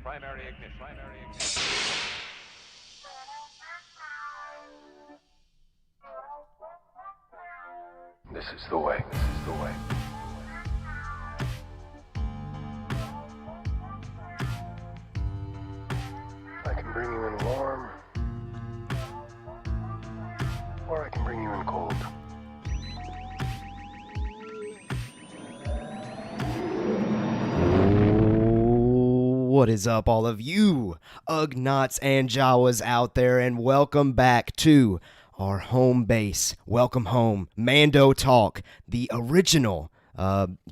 Primary ignition. This is the way. This is the way. I can bring you in warm, or I can bring you in cold. What is up, all of you Ugnaughts and Jawas out there, and welcome back to our home base. Welcome home, Mando Talk, the original,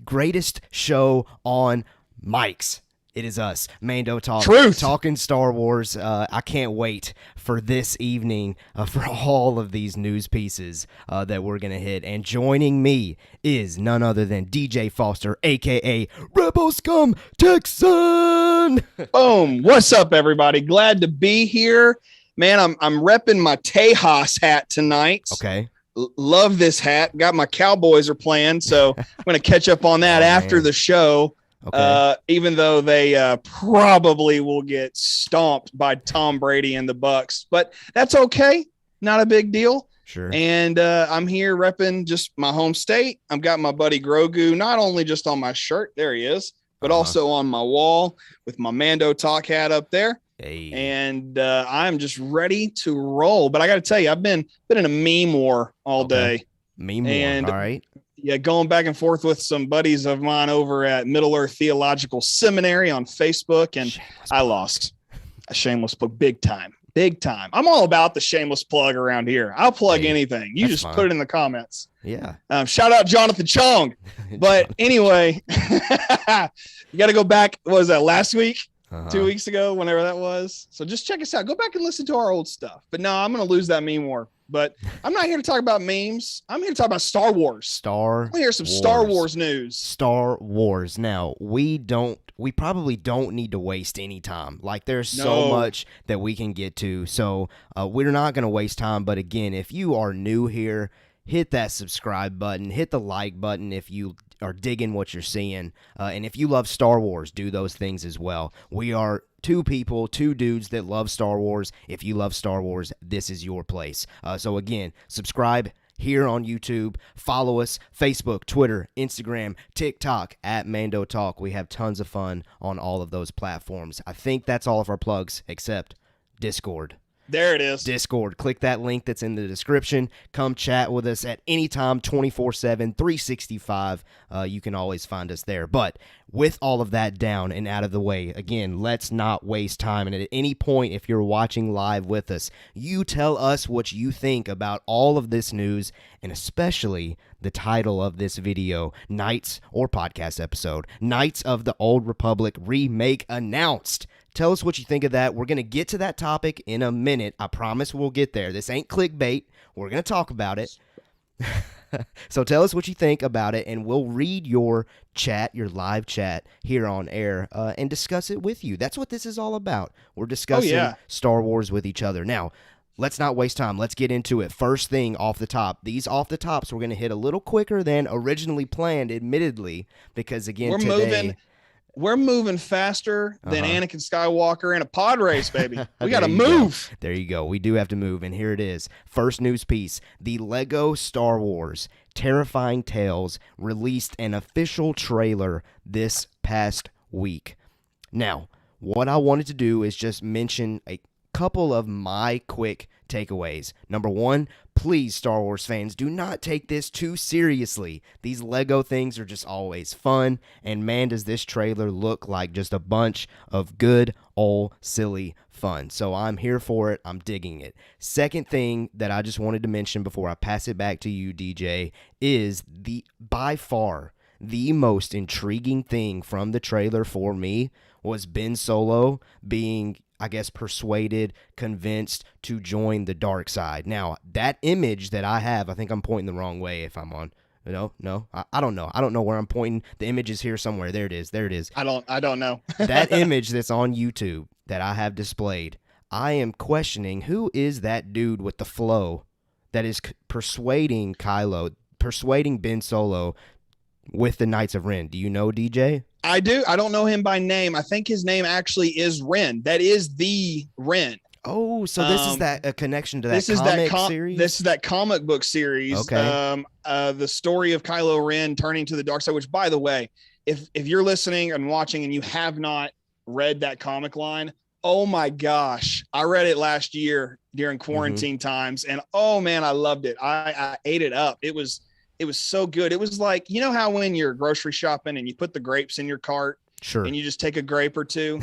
greatest show on mics. It is us, Mando Talk, Truth. Talking Star Wars. I can't wait for this evening, for all of these news pieces that we're going to hit. And joining me is none other than DJ Foster, a.k.a. Rebel Scum Texan. Boom. What's up, everybody? Glad to be here. Man, I'm repping my Tejas hat tonight. Okay. Love this hat. Got my Cowboys are playing, so I'm going to catch up on that after the show. Okay. Even though they probably will get stomped by Tom Brady and the Bucks, but that's okay. Not a big deal. Sure. And I'm here repping just my home state. I've got my buddy Grogu, not only just on my shirt, there he is, but also on my wall with my Mando Talk hat up there. Hey. And I'm just ready to roll. But I got to tell you, I've been in a meme war all day. Meme and war, all right. Yeah, going back and forth with some buddies of mine over at Middle Earth Theological Seminary on Facebook, and I lost. A shameless plug, big time. I'm all about the shameless plug around here. I'll plug anything. You just put it in the comments. Yeah. Shout out Jonathan Chong. But anyway, you got to go back. What was that, last week? 2 weeks ago, whenever that was. So just check us out. Go back and listen to our old stuff. But no, I'm going to lose that meme war. But I'm not here to talk about memes. I'm here to talk about Star Wars. I want to hear some Star Wars news. Star Wars. Now, we probably don't need to waste any time. Like, there's so much that we can get to. So we're not going to waste time. But again, if you are new here, hit that subscribe button. Hit the like button if you are digging what you're seeing. And if you love Star Wars, do those things as well. We are two dudes that love Star Wars. If you love Star Wars, this is your place. So again, subscribe here on YouTube. Follow us, Facebook, Twitter, Instagram, TikTok, at Mando Talk. We have tons of fun on all of those platforms. I think that's all of our plugs, except Discord. There it is. Discord. Click that link that's in the description. Come chat with us at any time, 24/7, 365. You can always find us there. But with all of that down and out of the way, again, let's not waste time. And at any point, if you're watching live with us, you tell us what you think about all of this news, and especially the title of this video, Knights, or podcast episode, Knights of the Old Republic Remake Announced. Tell us what you think of that. We're going to get to that topic in a minute. I promise we'll get there. This ain't clickbait. We're going to talk about it. So tell us what you think about it, and we'll read your chat, your live chat here on air, and discuss it with you. That's what this is all about. We're discussing Star Wars with each other. Now, let's not waste time. Let's get into it. First thing off the top. These off the tops we're going to hit a little quicker than originally planned, admittedly, because, again, We're moving faster than Anakin Skywalker in a pod race, baby. We got to move. There you go. We do have to move, and here it is. First news piece. The Lego Star Wars Terrifying Tales released an official trailer this past week. Now, what I wanted to do is just mention a couple of my quick takeaways. Number one, please, Star Wars fans, do not take this too seriously. These Lego things are just always fun, and man, does this trailer look like just a bunch of good old silly fun. So I'm here for it. I'm digging it. Second thing that I just wanted to mention before I pass it back to you, DJ, is by far the most intriguing thing from the trailer for me was Ben Solo being, I guess, persuaded, convinced to join the dark side. Now, that image that I have, I think I'm pointing the wrong way if I'm on. No, I don't know. I don't know where I'm pointing. The image is here somewhere. There it is. I don't know. That image that's on YouTube that I have displayed, I am questioning who is that dude with the flow that is persuading Ben Solo with the Knights of Ren. Do you know DJ? I do. I don't know him by name. I think his name actually is Ren. That is the Ren. Oh, so this is a connection to that series? This is that comic book series. Okay. The story of Kylo Ren turning to the dark side, which, by the way, if you're listening and watching and you have not read that comic line, oh my gosh, I read it last year during quarantine times, and oh man, I loved it. I ate it up. It was so good. It was like, you know how when you're grocery shopping and you put the grapes in your cart, sure, and you just take a grape or two.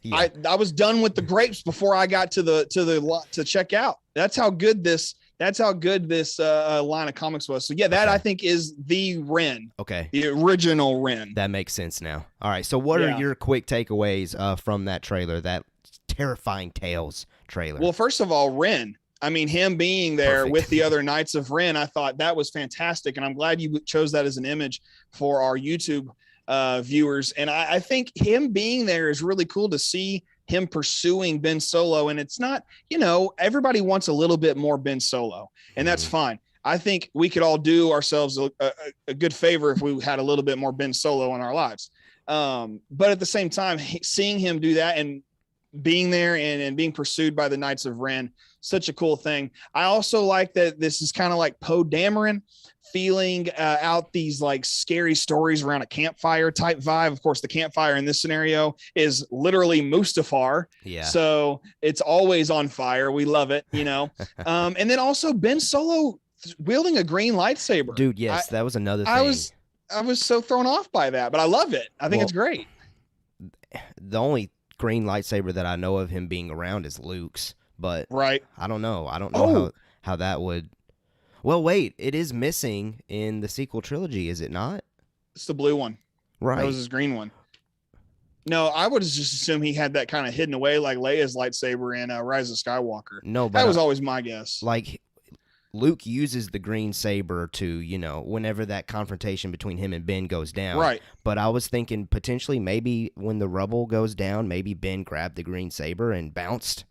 Yeah. I was done with the grapes before I got to check out. That's how good this line of comics was. So yeah, that I think is the Ren. Okay. The original Ren. That makes sense now. All right. So what are your quick takeaways from that trailer, that Terrifying Tales trailer? Well, first of all, Ren. I mean, him being there Perfect. with the other Knights of Ren, I thought that was fantastic. And I'm glad you chose that as an image for our YouTube viewers. And I think him being there is really cool to see him pursuing Ben Solo. And it's not, everybody wants a little bit more Ben Solo, and that's fine. I think we could all do ourselves a good favor if we had a little bit more Ben Solo in our lives. But at the same time, seeing him do that and being there and being pursued by the Knights of Ren, such a cool thing. I also like that this is kind of like Poe Dameron feeling out these like scary stories around a campfire type vibe. Of course, the campfire in this scenario is literally Mustafar. Yeah. So it's always on fire. We love it, and then also Ben Solo wielding a green lightsaber. Dude, yes, that was another thing. I was so thrown off by that, but I love it. I think it's great. The only green lightsaber that I know of him being around is Luke's, but right. I don't know. I don't know how that would. Well, wait, it is missing in the sequel trilogy, is it not? It's the blue one. Right. That was his green one. No, I would just assume he had that kind of hidden away like Leia's lightsaber in Rise of Skywalker. No, but that was always my guess. Like, Luke uses the green saber to, whenever that confrontation between him and Ben goes down. Right. But I was thinking potentially maybe when the rubble goes down, maybe Ben grabbed the green saber and bounced.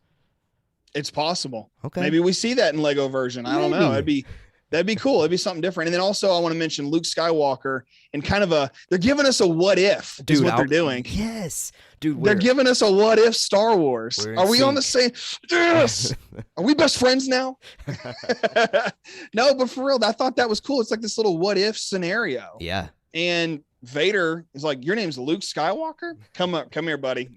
It's possible. Okay. Maybe we see that in Lego version. I don't know. That'd be cool. It'd be something different. And then also I want to mention Luke Skywalker and kind of they're giving us a what if is what they're doing. Yes. Dude, they're giving us a what if Star Wars. Are we on the same? Yes. Are we best friends now? No, but for real, I thought that was cool. It's like this little what if scenario. Yeah. And Vader is like, your name's Luke Skywalker? Come here, buddy.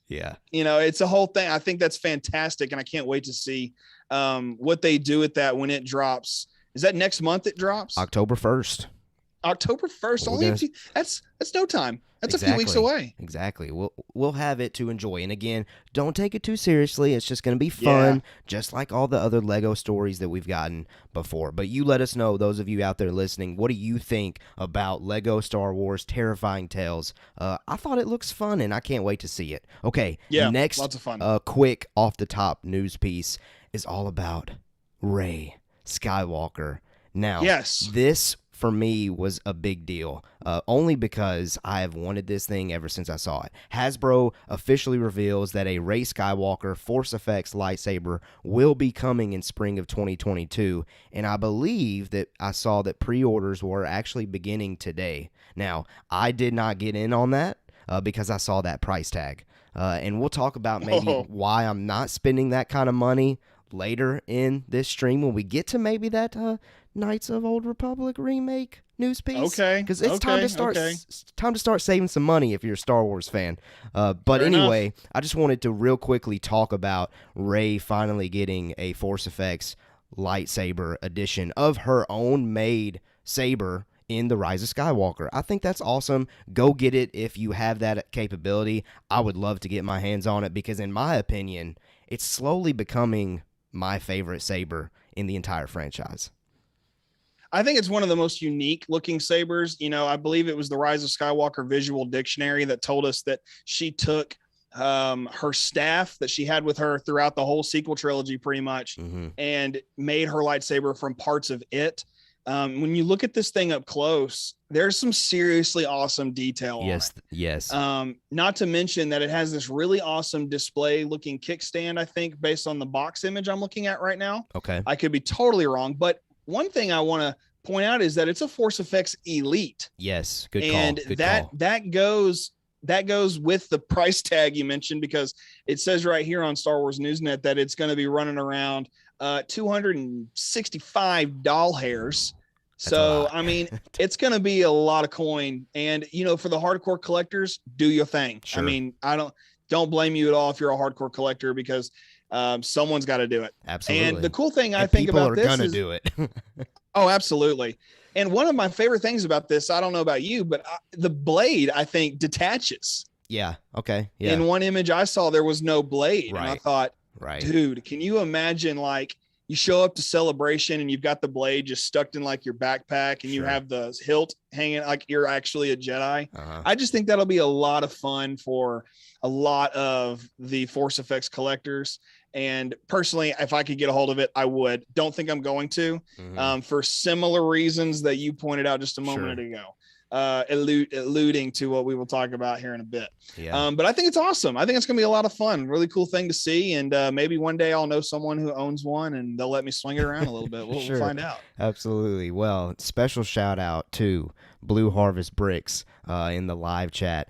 Yeah. It's a whole thing. I think that's fantastic. And I can't wait to see what they do with that when it drops. Is that next month it drops? October 1st. October 1st. That's no time. That's a few weeks away. Exactly. We'll have it to enjoy. And again, don't take it too seriously. It's just going to be fun, just like all the other Lego stories that we've gotten before. But you let us know, those of you out there listening, what do you think about Lego Star Wars Terrifying Tales? I thought it looks fun, and I can't wait to see it. Okay, next, lots of fun. Quick off-the-top news piece is all about Rey Skywalker. Now, this for me was a big deal, only because I have wanted this thing ever since I saw it. Hasbro officially reveals that a Rey Skywalker Force Effects lightsaber will be coming in spring of 2022, and I believe that I saw that pre-orders were actually beginning today. Now, I did not get in on that because I saw that price tag, and we'll talk about maybe why I'm not spending that kind of money later in this stream when we get to maybe that Knights of Old Republic remake news piece. Okay. Because it's time to start saving some money if you're a Star Wars fan. But anyway, I just wanted to real quickly talk about Rey finally getting a Force Effects lightsaber edition of her own made saber in the Rise of Skywalker. I think that's awesome. Go get it if you have that capability. I would love to get my hands on it because in my opinion, it's slowly becoming my favorite saber in the entire franchise. I think it's one of the most unique looking sabers. I believe it was the Rise of Skywalker Visual Dictionary that told us that she took her staff that she had with her throughout the whole sequel trilogy pretty much and made her lightsaber from parts of it. When you look at this thing up close, there's some seriously awesome detail on it. Yes. Not to mention that it has this really awesome display looking kickstand, I think, based on the box image I'm looking at right now. Okay. I could be totally wrong, but one thing I want to point out is that it's a Force Effects Elite. Yes, good call. And Good that call. that goes with the price tag you mentioned, because it says right here on Star Wars Newsnet that it's going to be running around 265 doll hairs. So, I mean, it's going to be a lot of coin. And, you know, for the hardcore collectors, do your thing. Sure. I mean, don't blame you at all if you're a hardcore collector, because someone's got to do it. Absolutely. And the cool thing I think about this gonna is, do it. oh, absolutely. And one of my favorite things about this, I don't know about you, but the blade, I think, detaches. Yeah. Okay. Yeah. In one image I saw, there was no blade. Right. And I thought, Right. dude, can you imagine, like, you show up to Celebration and you've got the blade just stuck in like your backpack, and you Sure. have the hilt hanging like you're actually a Jedi. Uh-huh. I just think that'll be a lot of fun for a lot of the Force Effects collectors. And personally, if I could get a hold of it, I would. Don't think I'm going to, Mhm. for similar reasons that you pointed out just a moment ago, alluding to what we will talk about here in a bit. Yeah. But I think it's awesome. I think it's going to be a lot of fun, really cool thing to see. And maybe one day I'll know someone who owns one and they'll let me swing it around a little bit. We'll Sure. find out. Absolutely. Well, special shout out to Blue Harvest Bricks in the live chat.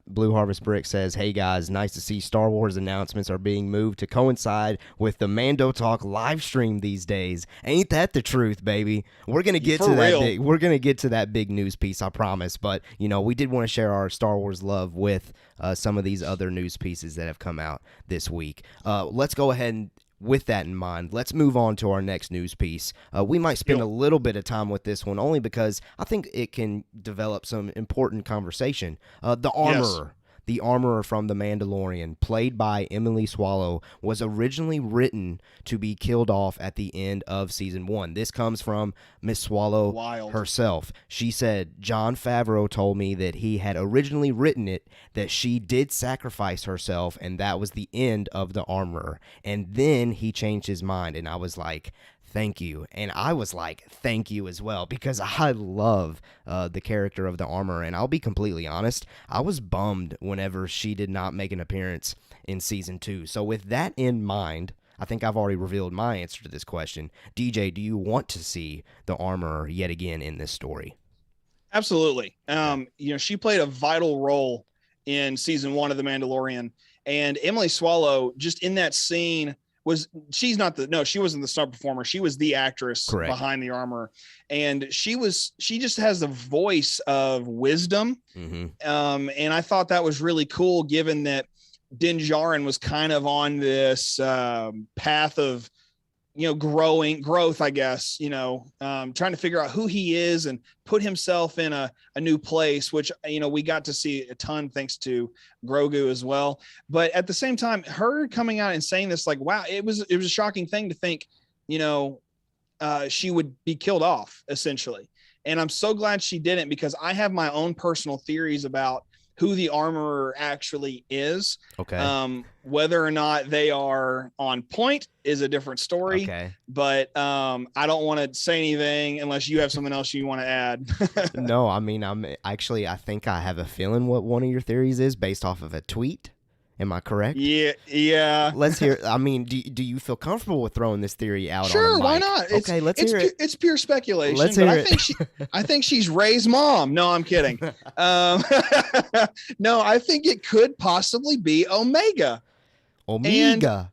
Blue Harvest Bricks says, "Hey guys, nice to see Star Wars announcements are being moved to coincide with the Mando Talk live stream these days. Ain't that the truth, baby? We're gonna get For to that real. big. We're gonna get to that big news piece, I promise. But you know, we did want to share our Star Wars love with some of these other news pieces that have come out this week. Let's go ahead and, with that in mind, let's move on to our next news piece. We might spend a little bit of time with this one only because I think it can develop some important conversation. The Armorer. The Armorer from The Mandalorian, played by Emily Swallow, was originally written to be killed off at the end of Season 1. This comes from Miss Swallow herself. She said, "Jon Favreau told me that he had originally written it, that she did sacrifice herself, and that was the end of The Armorer. And then he changed his mind." And I was like, thank you. And I was like, thank you as well, because I love the character of the Armorer. And I'll be completely honest, I was bummed whenever she did not make an appearance in Season 2. So with that in mind, I think I've already revealed my answer to this question. DJ, do you want to see the Armorer yet again in this story? Absolutely. You know, she played a vital role in Season 1 of The Mandalorian. And Emily Swallow, just in that scene, she wasn't the star performer. She was the actress behind the Armorer. And she just has the voice of wisdom. Mm-hmm. And I thought that was really cool, given that Din Djarin was kind of on this path of, you know, growth, I guess, you know, trying to figure out who he is and put himself in a new place, which, you know, we got to see a ton thanks to Grogu as well. But at the same time, her coming out and saying this, like, wow, it was a shocking thing to think, you know, she would be killed off essentially. And I'm so glad she didn't, because I have my own personal theories about who the Armorer actually is. Okay. Whether or not they are on point is a different story. Okay. But I don't want to say anything unless you have something else you want to add. No, I mean, I think I have a feeling what one of your theories is based off of a tweet. Am I correct? Yeah. Let's hear. I mean, do you feel comfortable with throwing this theory out? Sure, on a mic? why not? Let's hear it. It's pure speculation. Let's hear it. I think she's Rey's mom. No, I'm kidding. No, I think it could possibly be Omega. Omega,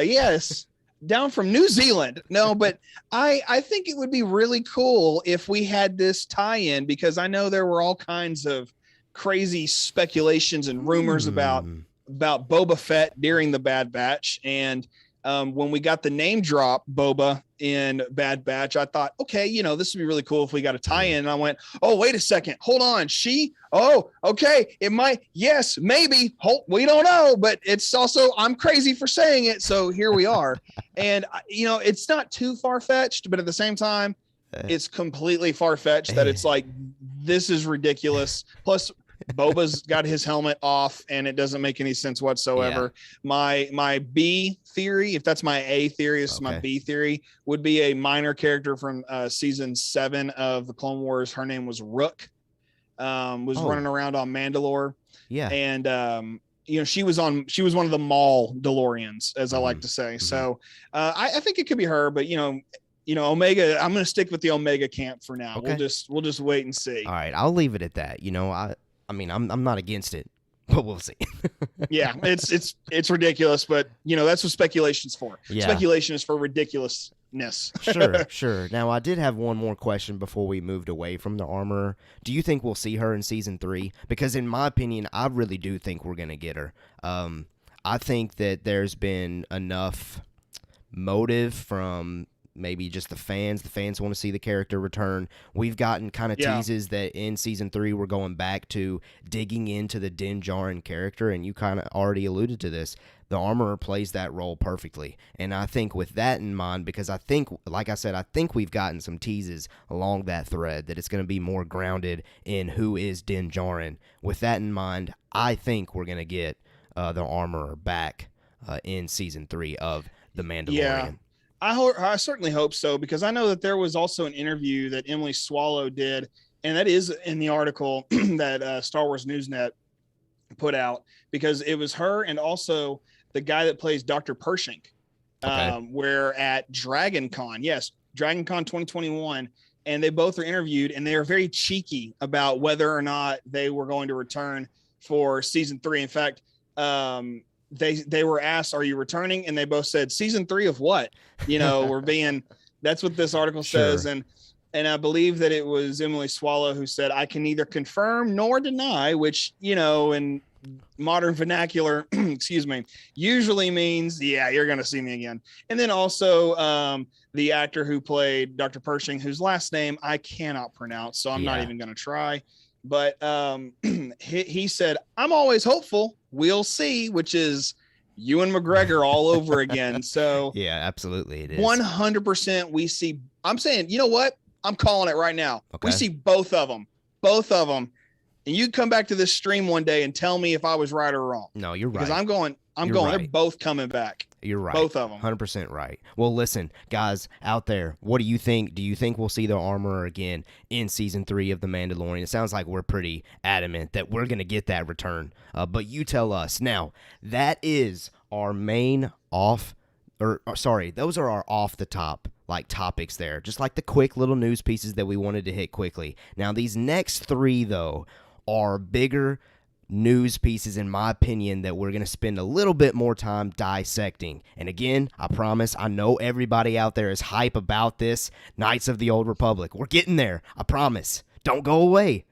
yes. Down from New Zealand. No, but I think it would be really cool if we had this tie-in, because I know there were all kinds of crazy speculations and rumors about Boba Fett during the Bad Batch. And when we got the name drop Boba in Bad Batch, I thought, okay, you know, this would be really cool if we got a tie-in. And I went, oh, wait a second, hold on. Okay, it might, yes, maybe, we don't know, but it's also, I'm crazy for saying it. So here we are. And, you know, it's not too far-fetched, but at the same time, it's completely far-fetched that it's like, this is ridiculous. Plus, Boba's got his helmet off and it doesn't make any sense whatsoever. Yeah. My B theory, if that's my A theory, this is my B theory, would be a minor character from season 7 of the Clone Wars. Her name was Rook, running around on Mandalore. Yeah. And you know, she was one of the Maul DeLoreans, as I like to say. So I think it could be her, but you know, Omega, I'm going to stick with the Omega camp for now. Okay. We'll just wait and see. All right, I'll leave it at that. I mean, I'm not against it, but we'll see. Yeah, it's ridiculous, but that's what speculation's for. Yeah. Speculation is for ridiculousness. Sure. Now, I did have one more question before we moved away from the armorer. Do you think we'll see her in season 3? Because in my opinion, I really do think we're gonna get her. I think that there's been enough motive from maybe just the fans. The fans want to see the character return. We've gotten kind of teases that in season 3 we're going back to digging into the Din Djarin character, and you kind of already alluded to this. The armorer plays that role perfectly, and I think with that in mind, because I think, like I said, I think we've gotten some teases along that thread that it's going to be more grounded in who is Din Djarin. With that in mind, I think we're going to get the armorer back in season 3 of The Mandalorian. Yeah. I certainly hope so, because I know that there was also an interview that Emily Swallow did, and that is in the article that Star Wars Newsnet put out, because it was her and also the guy that plays Dr. Pershing, where at Dragon Con, Dragon Con 2021, and they both are interviewed, and they are very cheeky about whether or not they were going to return for season 3. In fact, they were asked, "Are you returning?" And they both said, "Season 3 of what?" That's what this article says. Sure. And I believe that it was Emily Swallow who said, "I can neither confirm nor deny," which, in modern vernacular, usually means, yeah, you're going to see me again. And then also the actor who played Dr. Pershing, whose last name I cannot pronounce, so I'm not even going to try. But he said, "I'm always hopeful. We'll see," which is Ewan McGregor all over again. So yeah, absolutely, it is 100%. We see. I'm saying, you know what? I'm calling it right now. Okay. We see both of them, and you come back to this stream one day and tell me if I was right or wrong. No, you're right. Because I'm going. Right. They're both coming back. You're right. Both of them. 100% right. Well, listen, guys out there, what do you think? Do you think we'll see the armorer again in season 3 of The Mandalorian? It sounds like we're pretty adamant that we're going to get that return. But you tell us. Now, that is our main those are our off the top topics there. Just like the quick little news pieces that we wanted to hit quickly. Now, these next 3, though, are bigger news pieces, in my opinion, that we're going to spend a little bit more time dissecting. And again, I promise, I know everybody out there is hype about this. Knights of the Old Republic. We're getting there. I promise. Don't go away.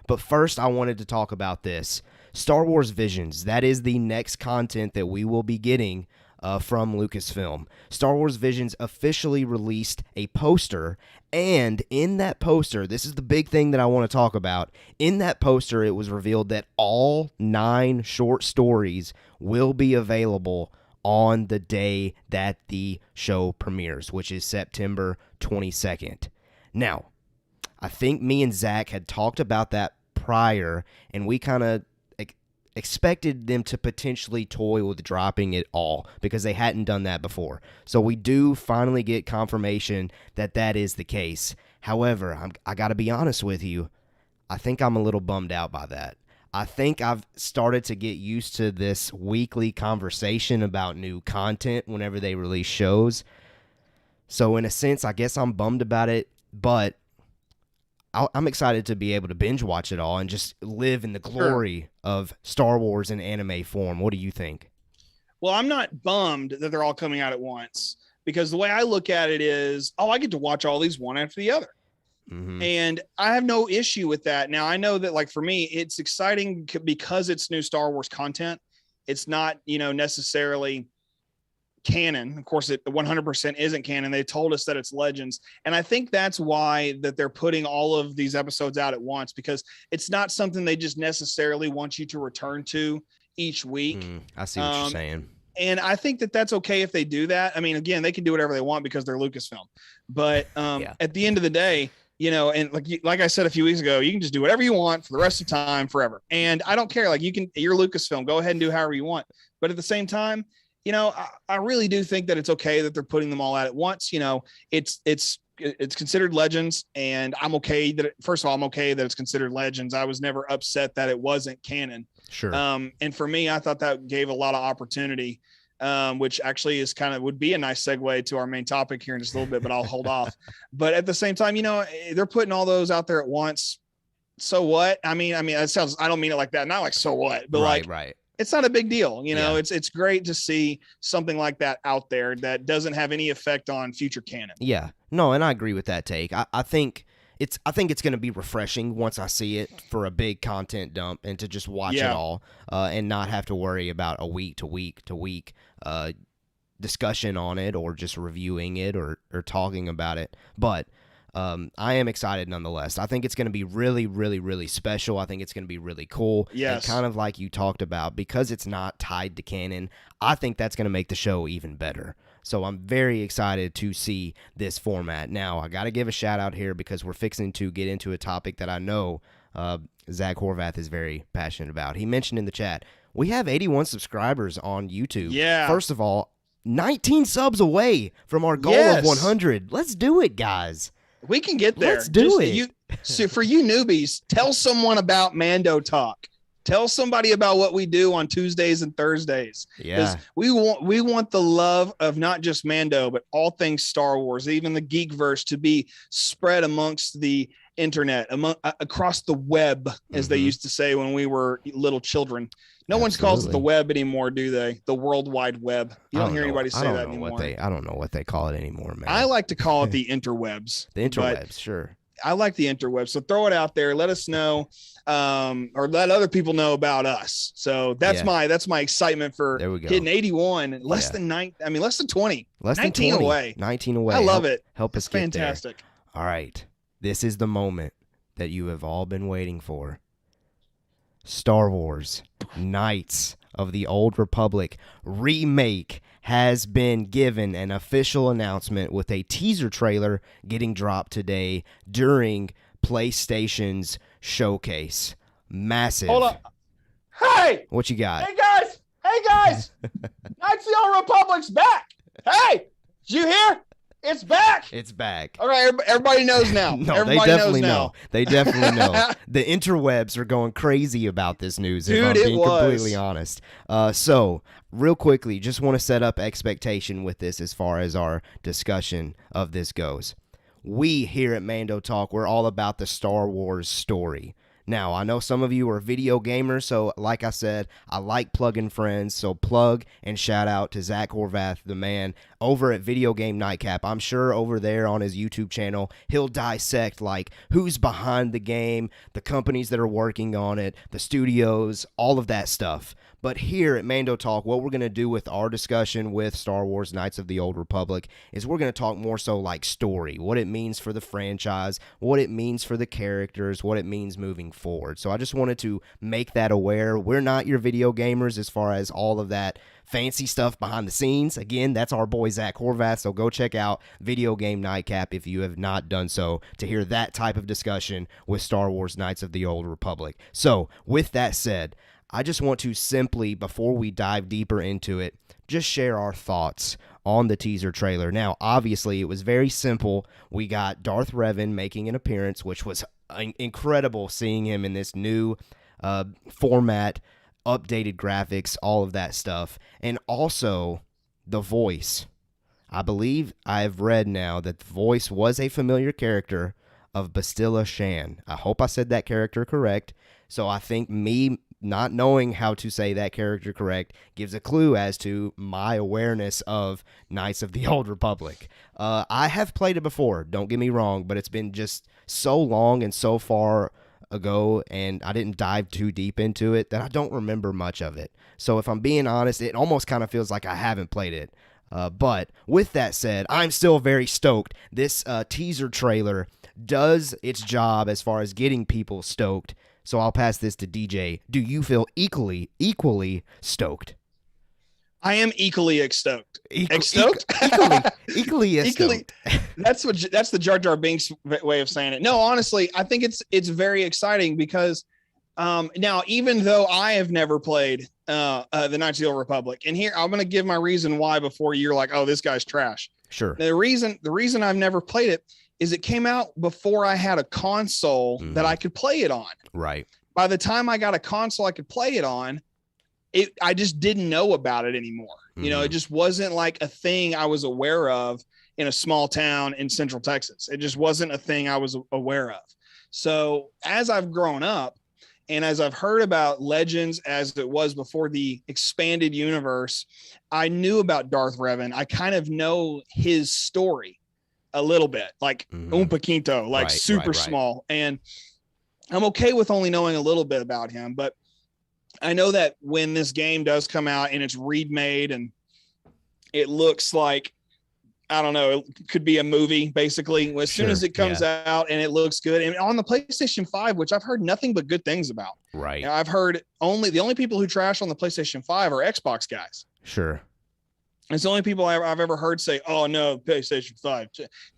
But first, I wanted to talk about this. Star Wars Visions. That is the next content that we will be getting from Lucasfilm. Star Wars Visions officially released a poster, and in that poster, this is the big thing that I want to talk about. In that poster, it was revealed that all 9 short stories will be available on the day that the show premieres, which is September 22nd. Now, I think me and Zach had talked about that prior, and we kind of expected them to potentially toy with dropping it all because they hadn't done that before. So we do finally get confirmation that that is the case. However, I got to be honest with you, I think I'm a little bummed out by that. I think I've started to get used to this weekly conversation about new content whenever they release shows. So in a sense, I guess I'm bummed about it, but I'm excited to be able to binge watch it all and just live in the glory of Star Wars in anime form. What do you think? Well, I'm not bummed that they're all coming out at once, because the way I look at it is, I get to watch all these one after the other. Mm-hmm. And I have no issue with that. Now, I know that for me, it's exciting because it's new Star Wars content. It's not, necessarily canon. Of course, it 100% isn't canon. They told us that it's Legends. And I think that's why that they're putting all of these episodes out at once, because it's not something they just necessarily want you to return to each week. I see what you're saying. And I think that that's okay if they do that. I mean, again, they can do whatever they want because they're Lucasfilm. But at the end of the day, and like I said a few weeks ago, you can just do whatever you want for the rest of the time, forever. And I don't care. You're Lucasfilm. Go ahead and do however you want. But at the same time, I really do think that it's okay that they're putting them all out at once. It's considered Legends, and I'm okay that first of all, I'm okay that it's considered Legends. I was never upset that it wasn't canon. Sure. And for me, I thought that gave a lot of opportunity which actually is would be a nice segue to our main topic here in just a little bit, but I'll hold off. But at the same time, they're putting all those out there at once. So what? I mean, it sounds, I don't mean it like that. Not like, so what, but right. It's not a big deal. Yeah. It's great to see something like that out there that doesn't have any effect on future canon. Yeah, no, and I agree with that take. I think it's going to be refreshing once I see it for a big content dump and to just watch it all and not have to worry about a week to week discussion on it or just reviewing it or talking about it. But I am excited nonetheless. I think it's going to be really, really, really special. I think it's going to be really cool. Yes. And kind of like you talked about, because it's not tied to canon, I think that's going to make the show even better. So I'm very excited to see this format. Now, I got to give a shout out here because we're fixing to get into a topic that I know Zach Horvath is very passionate about. He mentioned in the chat, we have 81 subscribers on YouTube. Yeah. First of all, 19 subs away from our goal of 100. Let's do it, guys. We can get there. Let's do it. So for you newbies, tell someone about Mando Talk. Tell somebody about what we do on Tuesdays and Thursdays. Yeah. We want the love of not just Mando, but all things Star Wars, even the Geekverse, to be spread amongst the internet, across the web, as they used to say when we were little children. No one calls it the web anymore, do they? The World Wide Web. You don't hear anybody say that anymore. I don't know what they call it anymore, man. I like to call it the interwebs. The interwebs, sure. I like the interwebs. So throw it out there. Let us know, or let other people know about us. So that's my excitement for hitting 81. Less than 20. Less than 19 20. away. 19 away. I love it. Help us get fantastic. There. All right. This is the moment that you have all been waiting for. Star Wars Knights of the Old Republic remake has been given an official announcement with a teaser trailer getting dropped today during PlayStation's showcase. Massive. Hold up. Hey! What you got? Hey, guys! Knights of the Old Republic's back! Hey! Did you hear? It's back! It's back. All right, everybody knows now. No, they definitely know. They definitely know. The interwebs are going crazy about this news, if I'm being completely honest. So, real quickly, just want to set up expectation with this as far as our discussion of this goes. We here at Mando Talk, we're all about the Star Wars story. Now, I know some of you are video gamers, so like I said, I like plugging friends, so plug and shout out to Zach Horvath, the man, over at Video Game Nightcap. I'm sure over there on his YouTube channel, he'll dissect, like, who's behind the game, the companies that are working on it, the studios, all of that stuff. But here at Mando Talk, what we're going to do with our discussion with Star Wars Knights of the Old Republic is we're going to talk more so like story, what it means for the franchise, what it means for the characters, what it means moving forward. So I just wanted to make that aware. We're not your video gamers as far as all of that fancy stuff behind the scenes. Again, that's our boy Zach Horvath, so go check out Video Game Nightcap if you have not done so to hear that type of discussion with Star Wars Knights of the Old Republic. So with that said, I just want to simply, before we dive deeper into it, just share our thoughts on the teaser trailer. Now, obviously, it was very simple. We got Darth Revan making an appearance, which was incredible seeing him in this new format, updated graphics, all of that stuff. And also, the voice. I believe I've read now that the voice was a familiar character of Bastilla Shan. I hope I said that character correct. So I think me not knowing how to say that character correct gives a clue as to my awareness of Knights of the Old Republic. I have played it before, don't get me wrong, but it's been just so long and so far ago, and I didn't dive too deep into it that I don't remember much of it. So if I'm being honest, it almost kind of feels like I haven't played it. But with that said, I'm still very stoked. This teaser trailer does its job as far as getting people stoked. So I'll pass this to DJ. Do you feel equally stoked? I am equally stoked. Stoked? Equally stoked. That's the Jar Jar Binks way of saying it. No, honestly, I think it's very exciting because now, even though I have never played the Knights of the Old Republic, and here I'm going to give my reason why before you're like, oh, this guy's trash. Sure. The reason I've never played it is it came out before I had a console that I could play it on. Right. By the time I got a console I could play it on, I just didn't know about it anymore. You know, it just wasn't like a thing I was aware of in a small town in Central Texas. It just wasn't a thing I was aware of. So as I've grown up and as I've heard about Legends as it was before the expanded universe, I knew about Darth Revan. I kind of know his story a little bit, like un poquito, like super small. And I'm okay with only knowing a little bit about him, but I know that when this game does come out and it's remade and it looks like, I don't know, it could be a movie basically. As soon as it comes out and it looks good, and on the PlayStation 5, which I've heard nothing but good things about. Right. I've heard the only people who trash on the PlayStation 5 are Xbox guys. Sure. It's the only people I've ever heard say, "Oh no, PlayStation 5."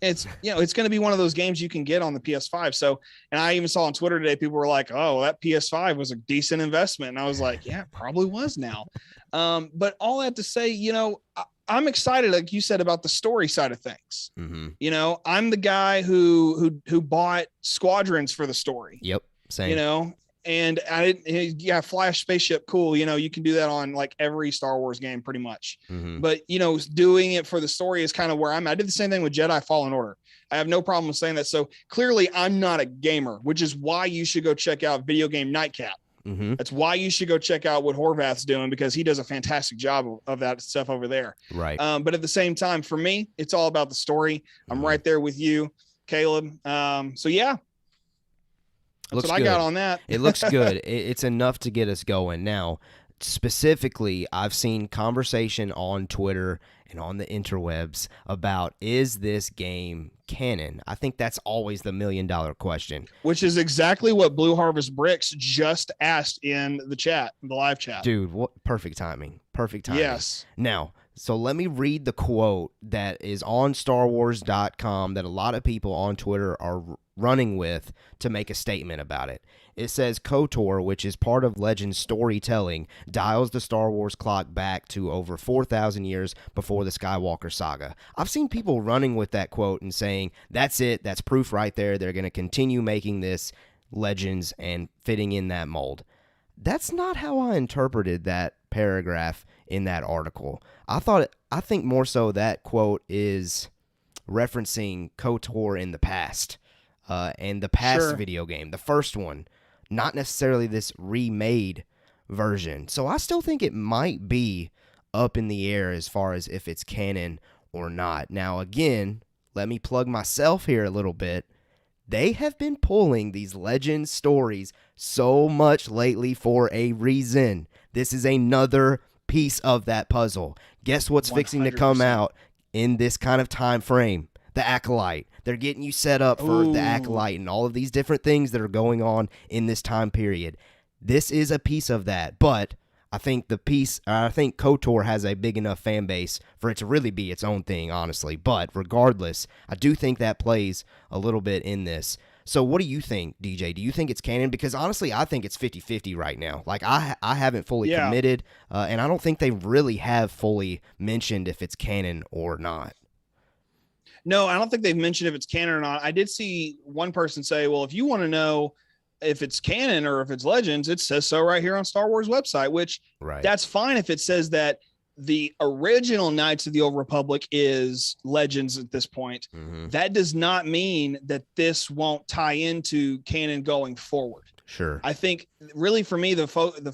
It's, you know, it's going to be one of those games you can get on the PS5. So, and I even saw on Twitter today, people were like, "Oh, that PS5 was a decent investment," and I was like, "Yeah, it probably was now." But all that to say, you know, I'm excited, like you said, about the story side of things. You know, I'm the guy who bought Squadrons for the story. Yep, same. You know. And I didn't, yeah, flash spaceship, cool. You know, you can do that on like every Star Wars game pretty much. But, you know, doing it for the story is kind of where I'm at. I did the same thing with Jedi Fallen Order. I have no problem with saying that. So clearly I'm not a gamer, which is why you should go check out Video Game Nightcap. That's why you should go check out what Horvath's doing, because he does a fantastic job of that stuff over there. Right. But at the same time, for me, it's all about the story. I'm right there with you, Caleb. So yeah. That's what I got on that. It looks good. It's enough to get us going. Now, specifically, I've seen conversation on Twitter and on the interwebs about, is this game canon? I think that's always the $1 million question. Which is exactly what Blue Harvest Bricks just asked in the chat, the live chat. Dude, what perfect timing. Perfect timing. Yes. Now, so let me read the quote that is on StarWars.com that a lot of people on Twitter are running with to make a statement about it. It says, KOTOR, which is part of Legend's storytelling, dials the Star Wars clock back to over 4,000 years before the Skywalker saga. I've seen people running with that quote and saying, that's it, that's proof right there, they're going to continue making this Legends and fitting in that mold. That's not how I interpreted that paragraph in that article. I think more so that quote is referencing KOTOR in the past, and the past video game, the first one, not necessarily this remade version. So I still think it might be up in the air as far as if it's canon or not. Now, again, let me plug myself here a little bit. They have been pulling these Legends stories so much lately for a reason. This is another piece of that puzzle. Guess what's 100%. Fixing to come out in this kind of time frame? The Acolyte. They're getting you set up for the Acolyte and all of these different things that are going on in this time period. This is a piece of that, but I think KOTOR has a big enough fan base for it to really be its own thing, honestly. But regardless, I do think that plays a little bit in this. So what do you think, DJ? Do you think it's canon? Because honestly, I think it's 50-50 right now. Like, I haven't fully committed, and I don't think they really have fully mentioned if it's canon or not. No, I don't think they've mentioned if it's canon or not. I did see one person say, well, if you want to know if it's canon or if it's Legends, it says so right here on Star Wars website, which that's fine if it says that the original Knights of the Old Republic is Legends at this point. That does not mean that this won't tie into canon going forward. Sure. I think really for me, the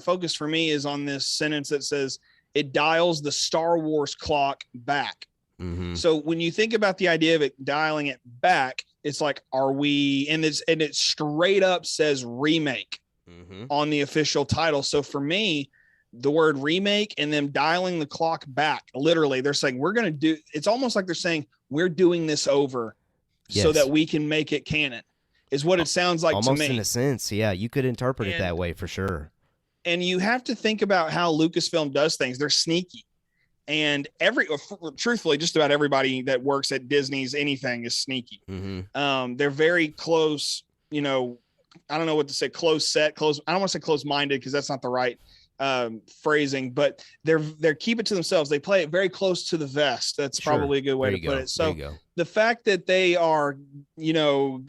focus for me is on this sentence that says it dials the Star Wars clock back. So when you think about the idea of it dialing it back, it's like, are we, and it straight up says remake on the official title. So for me, the word remake and them dialing the clock back, literally, they're saying, we're going to do, it's almost like they're saying, we're doing this over so that we can make it canon, is what it sounds like almost to me. In a sense. Yeah. You could interpret it that way for sure. And you have to think about how Lucasfilm does things. They're sneaky. And truthfully, just about everybody that works at Disney's anything is sneaky. They're very close, you know, I don't know what to say, close. I don't want to say close-minded because that's not the right phrasing, but they're keep it to themselves. They play it very close to the vest. That's probably a good way to put it. So the fact that they are, you know,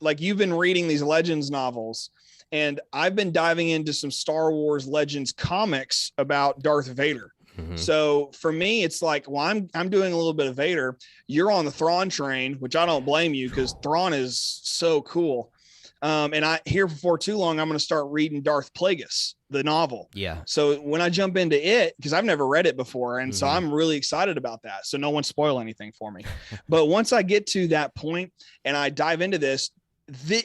like you've been reading these Legends novels, and I've been diving into some Star Wars Legends comics about Darth Vader. So for me, it's like, well, I'm doing a little bit of Vader. You're on the Thrawn train, which I don't blame you because Thrawn is so cool. And I here before too long, I'm going to start reading Darth Plagueis, the novel. Yeah. So when I jump into it, because I've never read it before, and so I'm really excited about that. So no one spoil anything for me. But once I get to that point and I dive into this,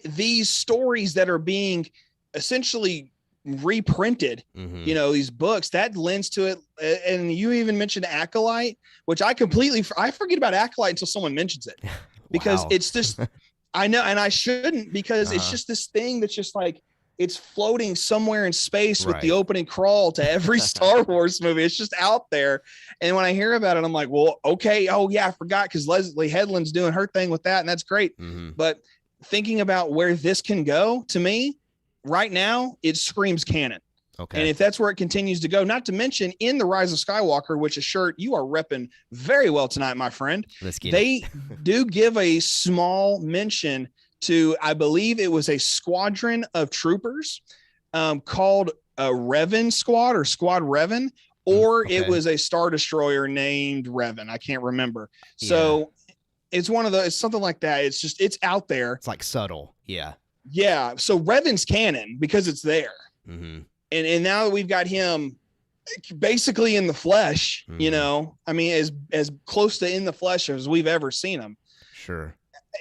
these stories that are being essentially reprinted, you know, these books, that lends to it. And you even mentioned Acolyte, which I forget about Acolyte until someone mentions it, because it's just. I know, and I shouldn't, because it's just this thing that's just like, it's floating somewhere in space with the opening crawl to every Star Wars movie. It's just out there. And when I hear about it, I'm like, well, okay. Oh yeah, I forgot, because Leslie Headland's doing her thing with that, and that's great. But thinking about where this can go, to me right now, it screams canon. Okay. And if that's where it continues to go, not to mention in The Rise of Skywalker, which a shirt you are repping very well tonight, my friend, they do give a small mention to, I believe it was a squadron of troopers called a Revan Squad or Squad Revan, or it was a Star Destroyer named Revan. I can't remember. So it's one of it's something like that. It's just, it's out there. It's like subtle. Yeah. Yeah. So Revan's canon because it's there. And now that we've got him basically in the flesh, you know, I mean, as close to in the flesh as we've ever seen him. Sure.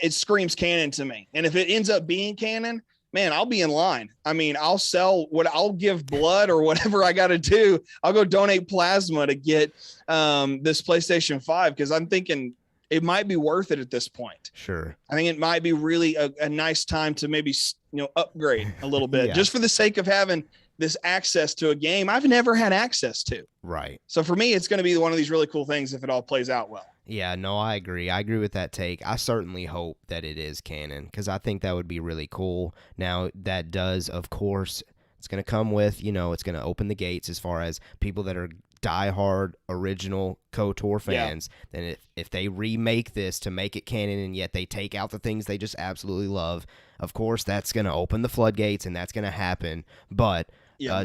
It screams canon to me. And if it ends up being canon, man, I'll be in line. I mean, I'll give blood or whatever I got to do. I'll go donate plasma to get this PlayStation 5, because I'm thinking it might be worth it at this point. Sure. I think it might be really a nice time to maybe, upgrade a little bit just for the sake of having this access to a game I've never had access to. Right. So for me, it's going to be one of these really cool things if it all plays out well. Yeah, no, I agree. I agree with that take. I certainly hope that it is canon, because I think that would be really cool. Now, that does, of course, it's going to come with, it's going to open the gates as far as people that are diehard original KOTOR fans. Then if they remake this to make it canon and yet they take out the things they just absolutely love, of course, that's going to open the floodgates and that's going to happen. But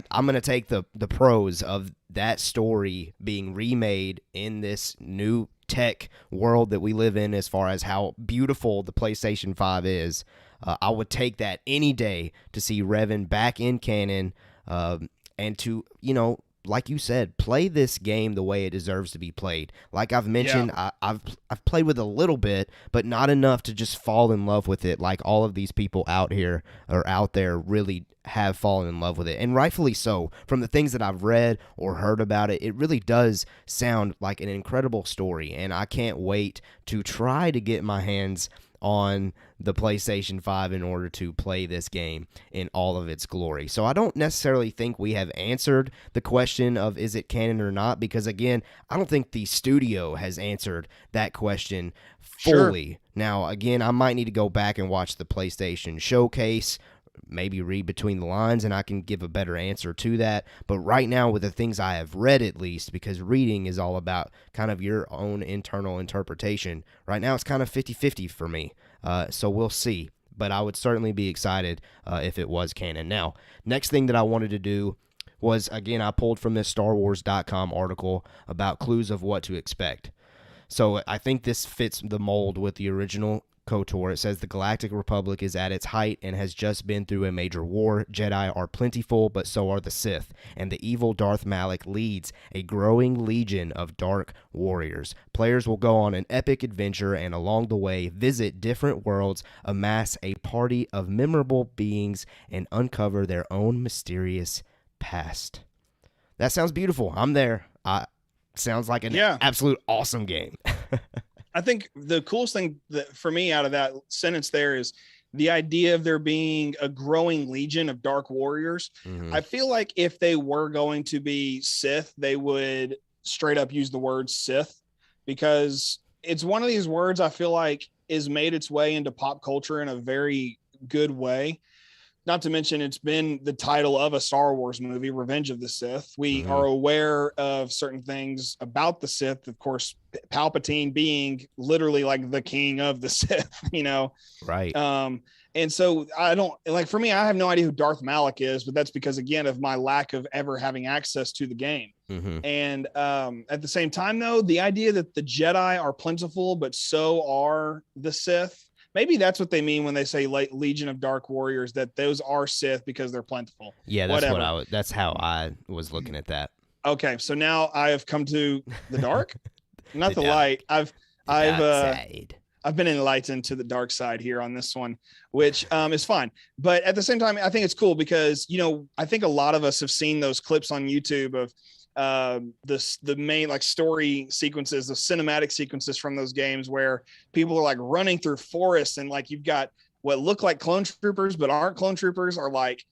I'm going to take the pros of that story being remade in this new tech world that we live in, as far as how beautiful the PlayStation 5 is. I would take that any day to see Revan back in canon, and to, like you said, play this game the way it deserves to be played. Like I've mentioned, I've played with a little bit, but not enough to just fall in love with it like all of these people out there really have fallen in love with it. And rightfully so. From the things that I've read or heard about it, it really does sound like an incredible story, and I can't wait to try to get my hands on the PlayStation 5 in order to play this game in all of its glory. So I don't necessarily think we have answered the question of is it canon or not, because again, I don't think the studio has answered that question fully. Sure. Now, again, I might need to go back and watch the PlayStation showcase, maybe read between the lines, and I can give a better answer to that. But right now, with the things I have read, at least, because reading is all about kind of your own internal interpretation, right now it's kind of 50-50 for me. So we'll see. But I would certainly be excited if it was canon. Now, next thing that I wanted to do was, again, I pulled from this StarWars.com article about clues of what to expect. So I think this fits the mold with the original KOTOR. It says the Galactic Republic is at its height and has just been through a major war. Jedi are plentiful, but so are the Sith, and the evil Darth Malak leads a growing legion of dark warriors. Players will go on an epic adventure and along the way visit different worlds, amass a party of memorable beings, and uncover their own mysterious past. That sounds beautiful. I'm there. Sounds like an absolute awesome game. I think the coolest thing that for me out of that sentence there is the idea of there being a growing legion of dark warriors. I feel like if they were going to be Sith, they would straight up use the word Sith, because it's one of these words I feel like is made its way into pop culture in a very good way. Not to mention it's been the title of a Star Wars movie, Revenge of the Sith. We are aware of certain things about the Sith, of course, Palpatine being literally like the king of the Sith, Right. And so I don't like, for me, I have no idea who Darth Malak is, but that's because, again, of my lack of ever having access to the game. Mm-hmm. And at the same time, though, the idea that the Jedi are plentiful, but so are the Sith, maybe that's what they mean when they say Legion of Dark Warriors, that those are Sith because they're plentiful. Yeah, that's that's how I was looking at that. Okay, so now I have come to the dark, not the dark. Light. Side. I've been enlightened to the dark side here on this one, which is fine. But at the same time, I think it's cool because, I think a lot of us have seen those clips on YouTube of the main like story sequences, the cinematic sequences from those games where people are like running through forests and like you've got what look like clone troopers but aren't clone troopers, are like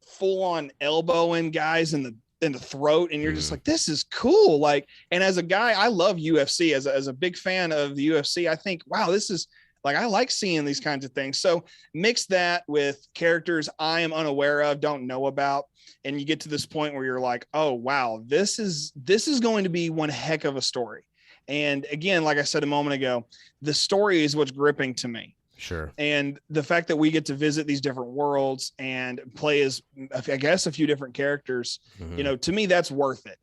full on elbowing guys in the throat, and you're just like, this is cool. Like, and as a guy, I love UFC. As a big fan of the UFC, I think, wow, this is like, I like seeing these kinds of things. So mix that with characters I am unaware of, don't know about, and you get to this point where you're like, oh wow, this is going to be one heck of a story. And again, like I said a moment ago, the story is what's gripping to me. Sure. And the fact that we get to visit these different worlds and play as, I guess, a few different characters, to me, that's worth it,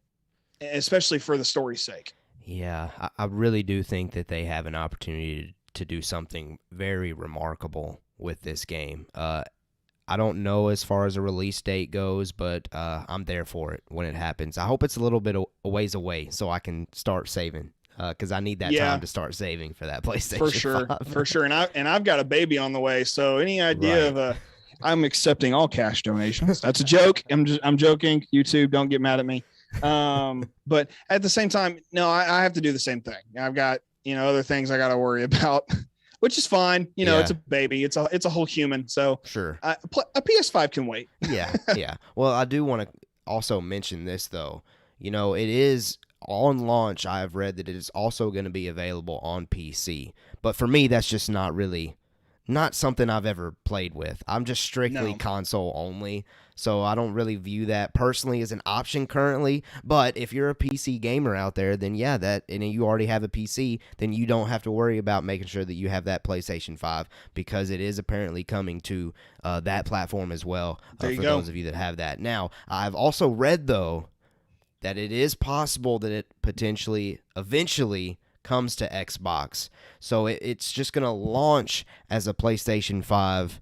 especially for the story's sake. Yeah, I really do think that they have an opportunity to do something very remarkable with this game. I don't know as far as a release date goes, but I'm there for it when it happens. I hope it's a little bit a ways away so I can start saving. Because I need that time to start saving for that PlayStation. For sure. And I've got a baby on the way, so any idea of I'm accepting all cash donations. That's a joke. I'm joking. YouTube, don't get mad at me. But at the same time, no, I have to do the same thing. I've got other things I got to worry about, which is fine. It's a baby. It's a whole human. So sure, a PS5 can wait. Yeah. Well, I do want to also mention this though. It is. On launch, I have read that it is also going to be available on PC. But for me, that's just not something I've ever played with. I'm just strictly console only. So I don't really view that personally as an option currently. But if you're a PC gamer out there, then and you already have a PC, then you don't have to worry about making sure that you have that PlayStation 5 because it is apparently coming to that platform as well for those of you that have that. Now, I've also read, though, that it is possible that it potentially eventually comes to Xbox. So it's just going to launch as a PlayStation 5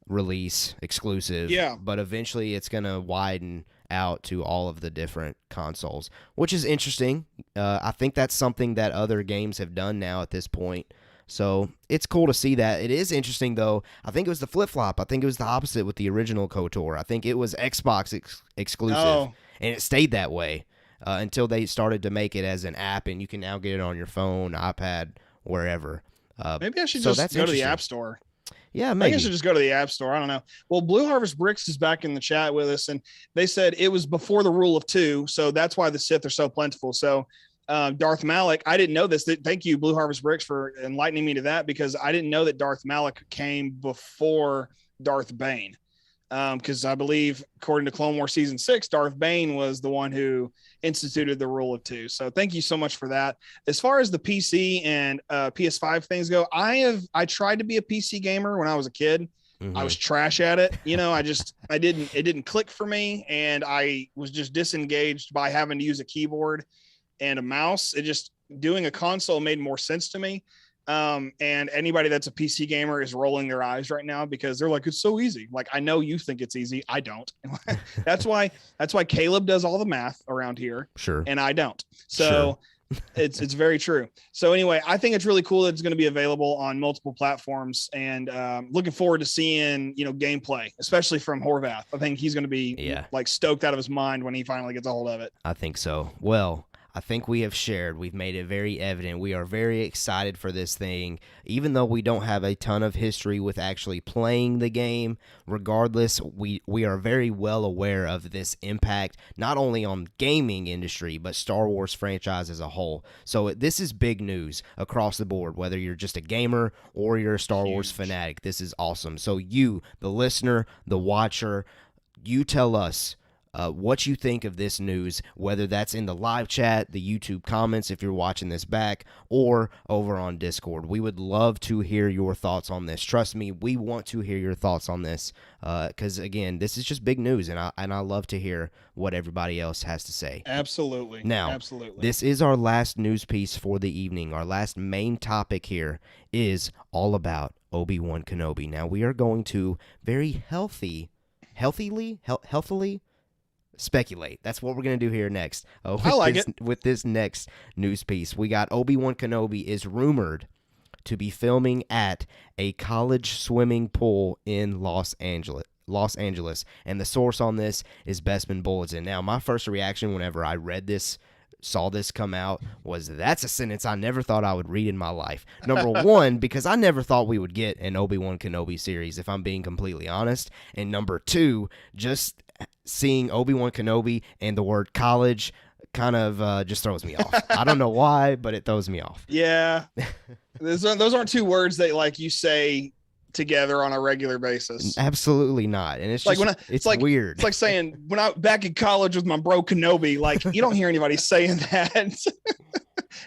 release exclusive. Yeah. But eventually it's going to widen out to all of the different consoles, which is interesting. I think that's something that other games have done now at this point. So it's cool to see that. It is interesting, though. I think it was the flip-flop. I think it was the opposite with the original KOTOR. I think it was Xbox exclusive. Oh. And it stayed that way until they started to make it as an app, and you can now get it on your phone, iPad, wherever. Maybe I should just go to the App Store. Yeah, maybe. I think I should just go to the App Store. I don't know. Well, Blue Harvest Bricks is back in the chat with us, and they said it was before the rule of two, so that's why the Sith are so plentiful. So Darth Malak, I didn't know this. Thank you, Blue Harvest Bricks, for enlightening me to that, because I didn't know that Darth Malak came before Darth Bane. Because I believe, according to Clone Wars Season 6, Darth Bane was the one who instituted the rule of two. So thank you so much for that. As far as the PC and PS5 things go, I tried to be a PC gamer when I was a kid. Mm-hmm. I was trash at it. It didn't click for me, and I was just disengaged by having to use a keyboard and a mouse. Doing a console made more sense to me. And anybody that's a PC gamer is rolling their eyes right now because they're like, it's so easy. Like, I know you think it's easy. I don't. That's why Caleb does all the math around here. Sure. And I don't. So it's very true. So anyway, I think it's really cool that it's going to be available on multiple platforms, and looking forward to seeing, gameplay, especially from Horvath. I think he's going to be like stoked out of his mind when he finally gets a hold of it. I think so. Well, I think we've made it very evident. We are very excited for this thing, even though we don't have a ton of history with actually playing the game. Regardless, we are very well aware of this impact, not only on gaming industry, but Star Wars franchise as a whole. So this is big news across the board, whether you're just a gamer or you're a Star Wars fanatic. This is awesome. So you, the listener, the watcher, you tell us, what you think of this news, whether that's in the live chat, the YouTube comments if you're watching this back, or over on Discord. We would love to hear your thoughts on this. Trust me, we want to hear your thoughts on this because, again, this is just big news, and I love to hear what everybody else has to say. Absolutely. Now, absolutely. This is our last news piece for the evening. Our last main topic here is all about ObiWan Kenobi. Now, we are going to very healthily speculate. That's what we're going to do here next. With this next news piece. We got ObiWan Kenobi is rumored to be filming at a college swimming pool in Los Angeles. And the source on this is Bespin Bulletin. Now, my first reaction whenever I read this, saw this come out, was that's a sentence I never thought I would read in my life. Number one, because I never thought we would get an ObiWan Kenobi series, if I'm being completely honest. And number two, just seeing ObiWan Kenobi and the word college kind of just throws me off. I don't know why, but it throws me off. Yeah. Those aren't two words that like you say together on a regular basis. Absolutely not. And it's like just, it's like weird. It's like saying when I back in college with my bro Kenobi, like you don't hear anybody saying that.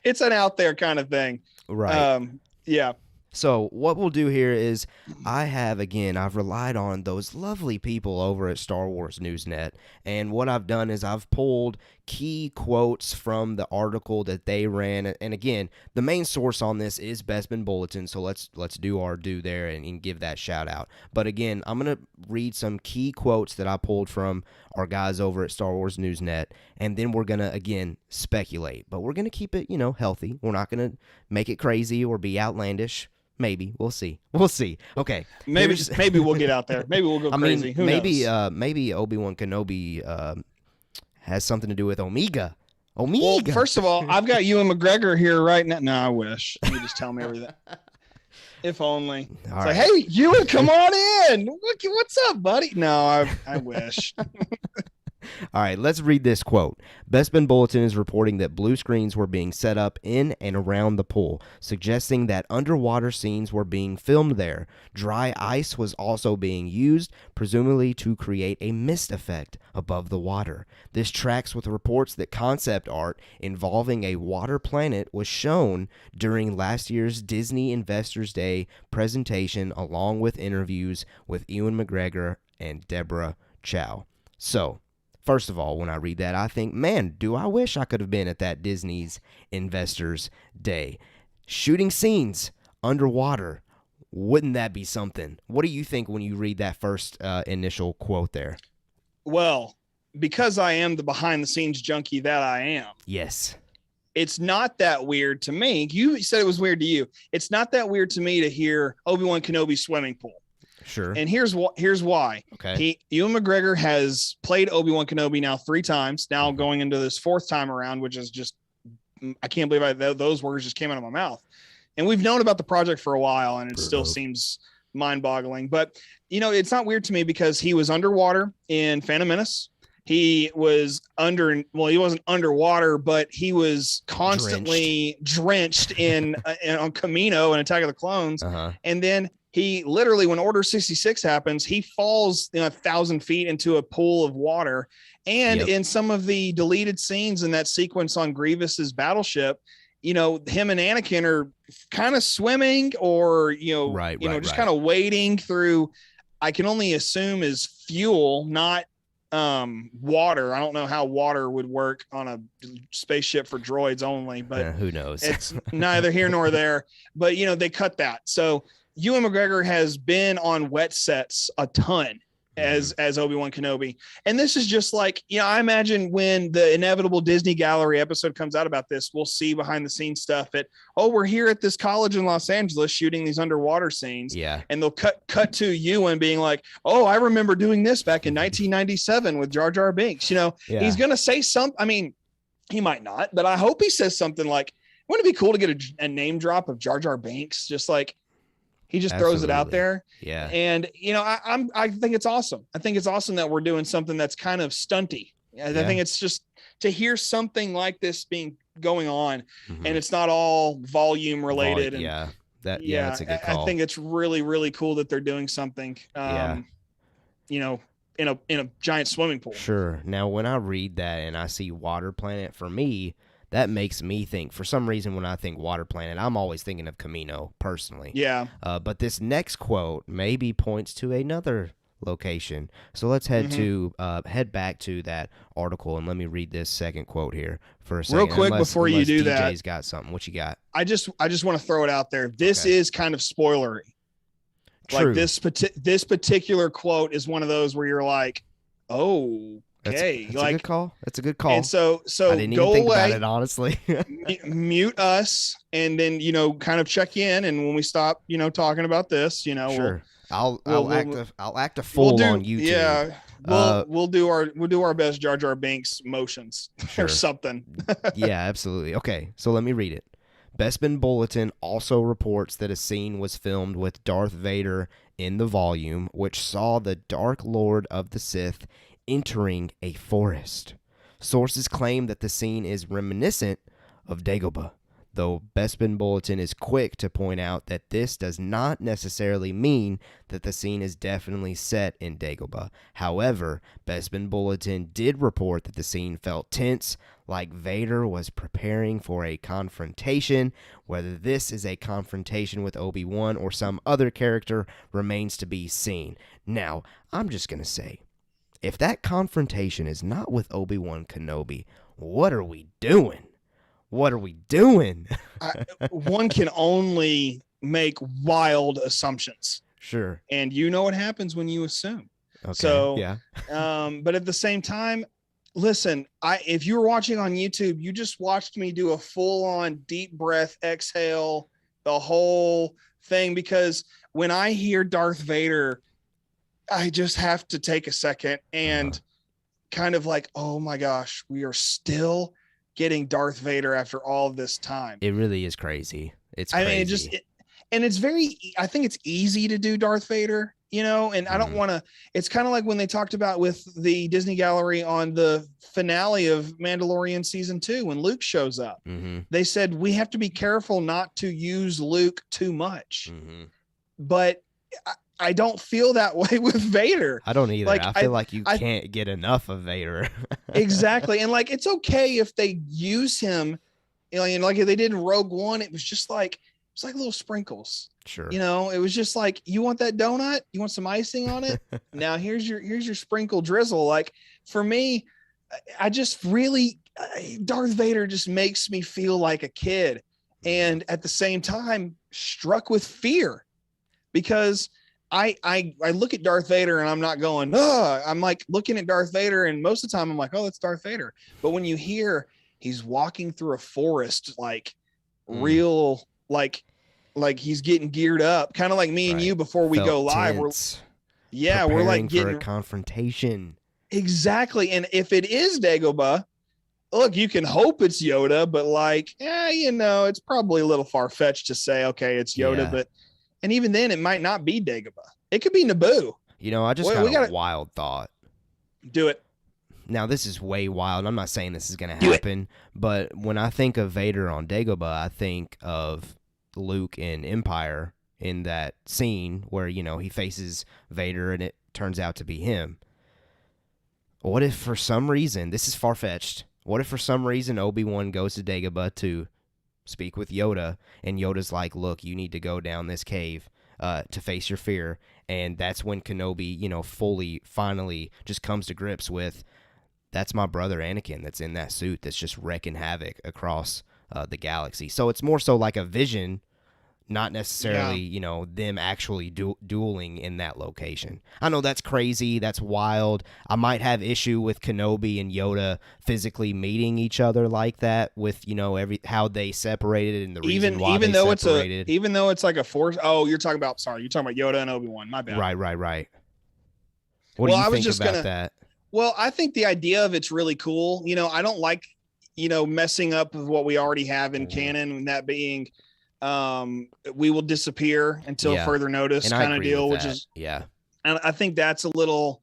It's an out there kind of thing. Right. Yeah. So what we'll do here is I've relied on those lovely people over at Star Wars Newsnet, and what I've done is I've pulled key quotes from the article that they ran, and again, the main source on this is Bespin Bulletin, so let's do our due there and give that shout out. But again, I'm going to read some key quotes that I pulled from our guys over at Star Wars Newsnet, and then we're going to, again, speculate, but we're going to keep it, healthy. We're not going to make it crazy or be outlandish. Maybe. We'll see. Okay. Maybe we'll get out there. Maybe we'll go crazy. Who knows? Maybe ObiWan Kenobi has something to do with Omega. Well, first of all, I've got Ewan McGregor here right now. No, I wish. You just tell me everything. If only. It's like, hey, Ewan, come on in. What's up, buddy? No, I wish. All right, let's read this quote. Bespin Bulletin is reporting that blue screens were being set up in and around the pool, suggesting that underwater scenes were being filmed there. Dry ice was also being used, presumably to create a mist effect above the water. This tracks with reports that concept art involving a water planet was shown during last year's Disney Investors Day presentation, along with interviews with Ewan McGregor and Deborah Chow. So, first of all, when I read that, I think, man, do I wish I could have been at that Disney's Investors Day. Shooting scenes underwater, wouldn't that be something? What do you think when you read that first initial quote there? Well, because I am the behind-the-scenes junkie that I am. Yes. It's not that weird to me. You said it was weird to you. It's not that weird to me to hear ObiWan Kenobi swimming pool. Sure. And here's why. Okay. Ewan McGregor has played Obi-Wan Kenobi now 3 times, now going into this 4th time around, which is just, I can't believe those words just came out of my mouth. And we've known about the project for a while, and it still seems mind-boggling. But, it's not weird to me because he was underwater in Phantom Menace. He was he wasn't underwater, but he was constantly drenched in on Kamino and Attack of the Clones. Uh-huh. And then he literally, when Order 66 happens, he falls 1,000 feet into a pool of water. And in some of the deleted scenes in that sequence on Grievous's battleship, him and Anakin are kind of swimming or, just kind of wading through, I can only assume is fuel, not water. I don't know how water would work on a spaceship for droids only, but who knows? It's neither here nor there. But, they cut that. So Ewan McGregor has been on wet sets a ton as Obi-Wan Kenobi. And this is just like, I imagine when the inevitable Disney Gallery episode comes out about this, we'll see behind the scenes stuff we're here at this college in Los Angeles shooting these underwater scenes. Yeah. And they'll cut to Ewan being like, oh, I remember doing this back in 1997 with Jar Jar Binks. He's going to say something. I mean, he might not, but I hope he says something like, wouldn't it be cool to get a name drop of Jar Jar Binks? Just like, he just throws it out there. Yeah. And, I think it's awesome. I think it's awesome that we're doing something that's kind of stunty. I think it's just to hear something like this going on and it's not all volume related. That's a good call. I think it's really, really cool that they're doing something, a giant swimming pool. Sure. Now, when I read that and I see water planet, for me, that makes me think. For some reason, when I think water planet, I'm always thinking of Camino personally. Yeah. But this next quote maybe points to another location. So let's head back to that article and let me read this second quote here for a second. Real quick before you do that, DJ's got something. What you got? I just want to throw it out there. This is kind of spoilery. True. Like this particular quote is one of those where you're like, oh, okay, that's like a good call. That's a good call. And so I didn't go even think away, about it, honestly. mute us, and then kind of check in. And when we stop, talking about this, sure. I'll act a fool on YouTube. Yeah, we'll do our best Jar Jar Binks motions or something. Yeah, absolutely. Okay, so let me read it. Bespin Bulletin also reports that a scene was filmed with Darth Vader in the volume, which saw the Dark Lord of the Sith entering a forest. Sources claim that the scene is reminiscent of Dagobah, though Bespin Bulletin is quick to point out that this does not necessarily mean that the scene is definitely set in Dagobah. However, Bespin Bulletin did report that the scene felt tense, like Vader was preparing for a confrontation. Whether this is a confrontation with Obi-Wan or some other character remains to be seen. Now, I'm just going to say, if that confrontation is not with Obi-Wan Kenobi, what are we doing? What are we doing? One can only make wild assumptions. Sure. And you know what happens when you assume. Okay. So, yeah. But at the same time, listen, if you were watching on YouTube, you just watched me do a full-on deep breath, exhale, the whole thing, because when I hear Darth Vader, I just have to take a second and kind of like, oh my gosh, we are still getting Darth Vader after all of this time. It really is crazy. It's crazy. I mean, I think it's easy to do Darth Vader, and I don't want to, it's kind of like when they talked about with the Disney Gallery on the finale of Mandalorian season 2, when Luke shows up, they said, we have to be careful not to use Luke too much, but I don't feel that way with Vader. I don't either. I feel like you can't get enough of Vader. Exactly. And like, it's okay if they use him, like if they did in Rogue One, it was just like, it's like little sprinkles. Sure. It was just like, you want that donut? You want some icing on it? Now here's your sprinkle drizzle. Like for me, I just really, Darth Vader just makes me feel like a kid. And at the same time, struck with fear, because I look at Darth Vader and I'm not going, I'm like looking at Darth Vader, and most of the time I'm like, oh, that's Darth Vader. But when you hear he's walking through a forest, like real, like he's getting geared up, kind of like me and you before we go live. We're like getting for a confrontation. Exactly. And if it is Dagobah, look, you can hope it's Yoda, but like, it's probably a little far-fetched to say, okay, it's Yoda, but and even then, it might not be Dagobah. It could be Naboo. I just got a wild thought. Do it. Now, this is way wild. I'm not saying this is going to happen, but when I think of Vader on Dagobah, I think of Luke in Empire in that scene where, he faces Vader and it turns out to be him. What if for some reason, this is far-fetched, what if for some reason Obi-Wan goes to Dagobah to speak with Yoda, and Yoda's like, look, you need to go down this cave to face your fear, and that's when Kenobi, finally just comes to grips with, that's my brother Anakin that's in that suit that's just wrecking havoc across the galaxy. So it's more so like a vision, not necessarily, them actually dueling in that location. I know that's crazy. That's wild. I might have issue with Kenobi and Yoda physically meeting each other like that with, how they separated and the reason why they separated. Even though it's like a force. Oh, you're talking about Yoda and Obi-Wan. My bad. Right. What do you think about that? Well, I think the idea of it's really cool. I don't like, messing up with what we already have in canon, and that being, we will disappear until further notice kind of deal, which is and I think that's a little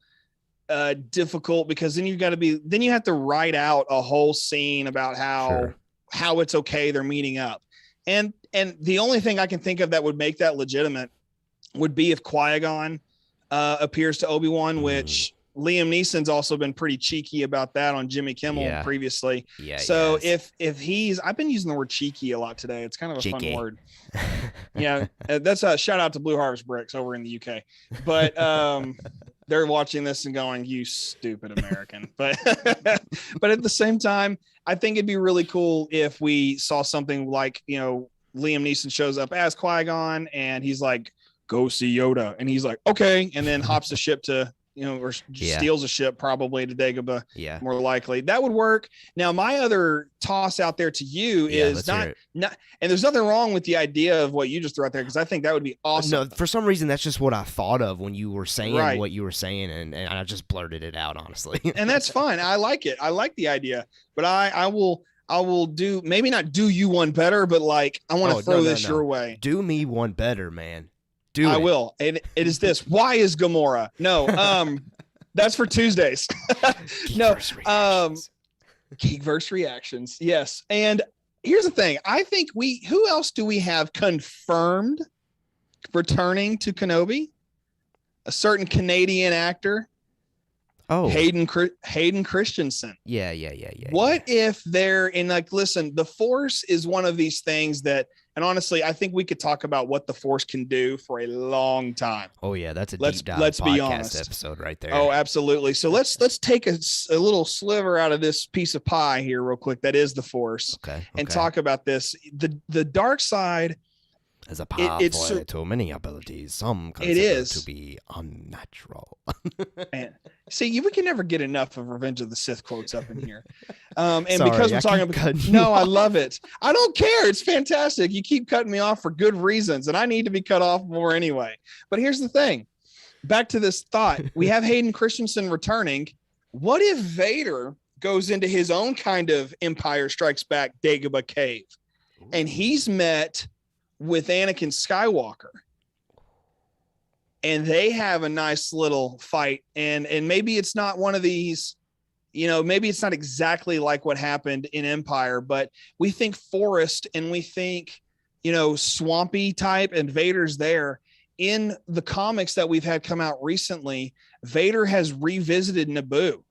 difficult, because then you have to write out a whole scene about how it's okay they're meeting up, and the only thing I can think of that would make that legitimate would be if Qui-Gon appears to Obi-Wan, which Liam Neeson's also been pretty cheeky about that on Jimmy Kimmel previously. Yeah. So if he's, I've been using the word cheeky a lot today. It's kind of a fun word. Yeah. That's a shout out to Blue Harvest Bricks over in the UK. But they're watching this and going, "You stupid American." But at the same time, I think it'd be really cool if we saw something like, Liam Neeson shows up as Qui-Gon and he's like, "Go see Yoda," and he's like, "Okay," and then hops the ship to, or steals a ship probably to Dagobah. Yeah, more likely that would work. Now, my other toss out there to you is not, and there's nothing wrong with the idea of what you just threw out there, because I think that would be awesome. No, for some reason that's just what I thought of when you were saying what you were saying, and I just blurted it out, honestly. And that's fine. I like it. I like the idea, but I will do, maybe not do you one better, but like I want to throw this your way. Do me one better, man. I will. And it is this. Why is Gamora? No, that's for Tuesdays. No, Geekverse reactions. Yes. And here's the thing. I think who else do we have confirmed returning to Kenobi? A certain Canadian actor. Oh, Hayden Christensen. Yeah. What if they're in, like, listen, the Force is one of these things that, and honestly, I think we could talk about what the Force can do for a long time. Oh yeah, that's a deep dive podcast episode right there. Oh, absolutely. So let's take a little sliver out of this piece of pie here real quick. That is the Force. Okay. And talk about this. The dark side as a powerful to many abilities, some consider to be unnatural. Man, see, we can never get enough of Revenge of the Sith quotes up in here. And sorry, because we're talking about, no, I love it. I don't care. It's fantastic. You keep cutting me off for good reasons, and I need to be cut off more anyway. But here's the thing. Back to this thought. We have Hayden Christensen returning. What if Vader goes into his own kind of Empire Strikes Back Dagobah cave, and he's met with Anakin Skywalker, and they have a nice little fight, and maybe it's not one of these, maybe it's not exactly like what happened in Empire, but we think forest and we think, swampy type, and Vader's there. In the comics that we've had come out recently, Vader has revisited Naboo.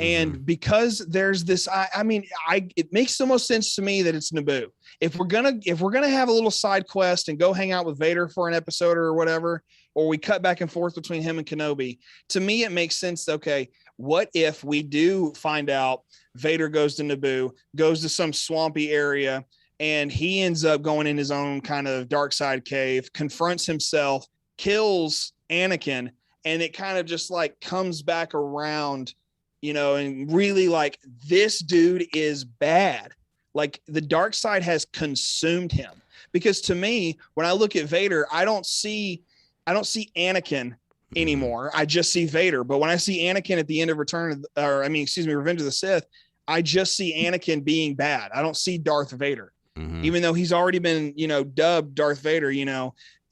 And because there's this, it makes the most sense to me that it's Naboo. If we're gonna have a little side quest and go hang out with Vader for an episode or whatever, or we cut back and forth between him and Kenobi, to me it makes sense. Okay, what if we do find out Vader goes to Naboo, goes to some swampy area, and he ends up going in his own kind of dark side cave, confronts himself, kills Anakin, and it kind of just like comes back around. And really, like, this dude is bad. Like, the dark side has consumed him. Because to me, when I look at Vader, I don't see Anakin anymore. I just see Vader. But when I see Anakin at the end of Revenge of the Sith, I just see Anakin being bad. I don't see Darth Vader, even though he's already been, dubbed Darth Vader.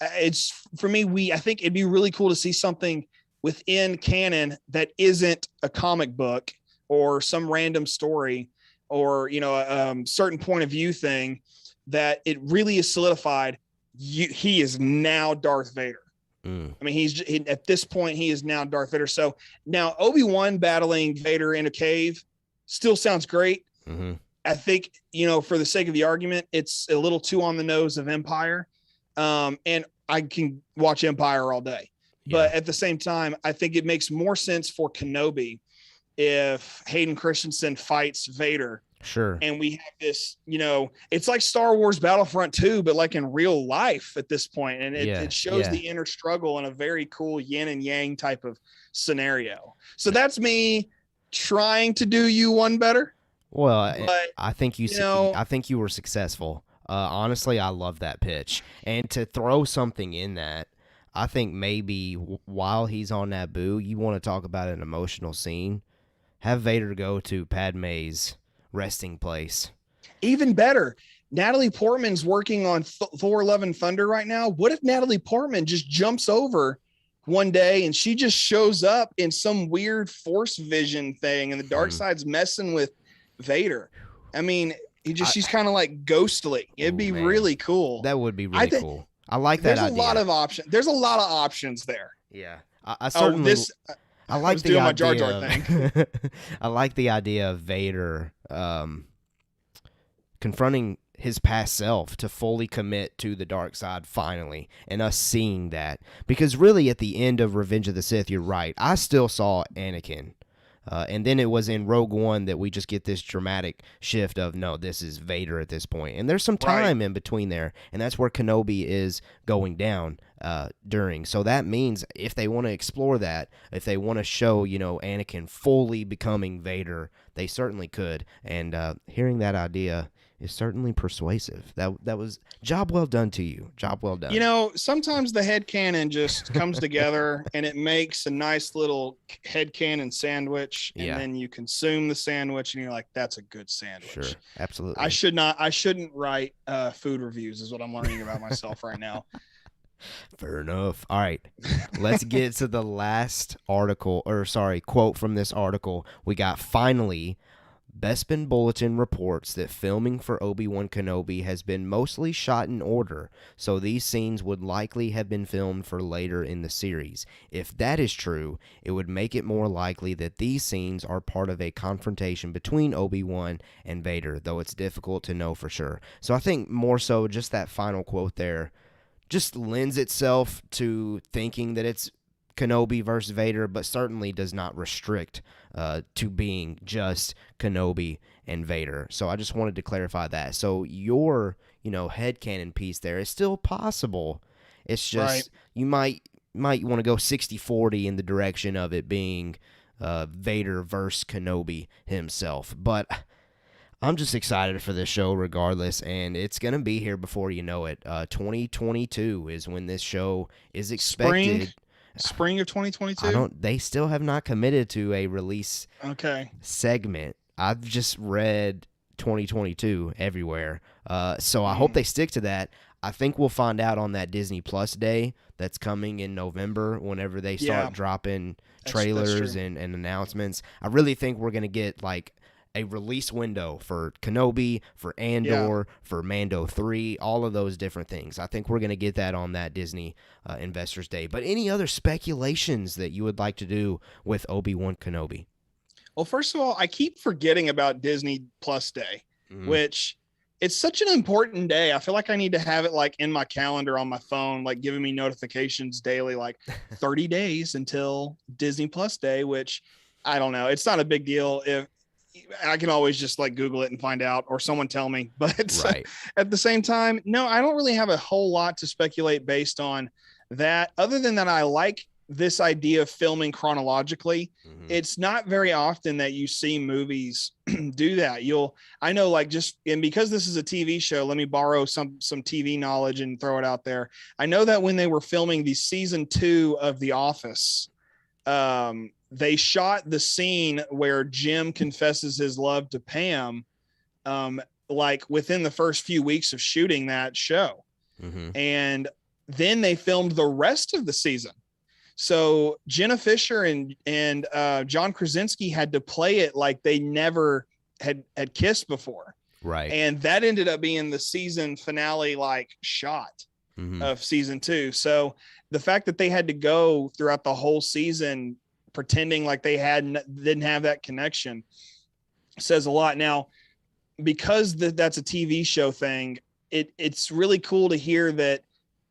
It's, for me, I think it'd be really cool to see something within canon that isn't a comic book or some random story or, a certain point of view thing, that it really is solidified. He is now Darth Vader. I mean, at this point, he is now Darth Vader. So now Obi-Wan battling Vader in a cave still sounds great. I think, for the sake of the argument, it's a little too on the nose of Empire. And I can watch Empire all day. But at the same time, I think it makes more sense for Kenobi if Hayden Christensen fights Vader. Sure. And we have this, it's like Star Wars Battlefront 2, but like in real life at this point. And it shows the inner struggle in a very cool yin and yang type of scenario. So that's me trying to do you one better. Well, but, I think I think you were successful. Honestly, I love that pitch. And to throw something in that, I think maybe while he's on Naboo, you want to talk about an emotional scene, have Vader go to Padme's resting place. Even better. Natalie Portman's working on Thor Love and Thunder right now. What if Natalie Portman just jumps over one day and she just shows up in some weird force vision thing and the dark side's messing with Vader? I mean, she's kind of like ghostly. It'd be really cool. That would be really cool. I like that idea. There's a lot of options. There's a lot of options there. Yeah. I certainly I like was the doing idea my Jar Jar thing. I like the idea of Vader confronting his past self to fully commit to the dark side finally, and us seeing that. Because really at the end of Revenge of the Sith, you're right, I still saw Anakin. And then it was in Rogue One that we just get this dramatic shift of, no, this is Vader at this point. And there's some time in between there, and that's where Kenobi is going down during. So that means if they want to explore that, if they want to show, Anakin fully becoming Vader, they certainly could. And hearing that idea is certainly persuasive. That was job well done to you. Job well done. Sometimes the headcanon just comes together and it makes a nice little headcanon sandwich, and then you consume the sandwich and you're like, that's a good sandwich. Sure, absolutely. I shouldn't write food reviews is what I'm learning about myself right now. Fair enough. All right, let's get to the last quote from this article. We got finally. Bespin Bulletin reports that filming for Obi-Wan Kenobi has been mostly shot in order, so these scenes would likely have been filmed for later in the series. If that is true, it would make it more likely that these scenes are part of a confrontation between Obi-Wan and Vader, though it's difficult to know for sure. So I think more so just that final quote there just lends itself to thinking that it's Kenobi versus Vader, but certainly does not restrict to being just Kenobi and Vader. So I just wanted to clarify that. So your, headcanon piece there is still possible. It's just you might want to go 60-40 in the direction of it being Vader versus Kenobi himself. But I'm just excited for this show regardless, and it's going to be here before you know it. 2022 is when this show is expected. Spring of 2022? They still have not committed to a release segment. I've just read 2022 everywhere. So I hope they stick to that. I think we'll find out on that Disney Plus day that's coming in November whenever they start dropping trailers and announcements. I really think we're going to get like a release window for Kenobi, for Andor, for Mando 3, all of those different things. I think we're going to get that on that Disney Investors Day. But any other speculations that you would like to do with Obi-Wan Kenobi? Well, first of all, I keep forgetting about Disney Plus Day, which it's such an important day. I feel like I need to have it like in my calendar on my phone, like giving me notifications daily, like 30 days until Disney Plus Day, which I don't know. It's not a big deal. If I can always just like Google it and find out, or someone tell me, but at the same time, no, I don't really have a whole lot to speculate based on that. Other than that, I like this idea of filming chronologically. It's not very often that you see movies do that. I know like and because this is a TV show, let me borrow some TV knowledge and throw it out there. I know that when they were filming the season 2 of The Office, they shot the scene where Jim confesses his love to Pam, like within the first few weeks of shooting that show. And then they filmed the rest of the season. So Jenna Fisher and John Krasinski had to play it like they never had kissed before. Right. And that ended up being the season finale, like shot of season 2. So the fact that they had to go throughout the whole season pretending like they didn't have that connection says a lot. Now, because that's a TV show thing, it's really cool to hear that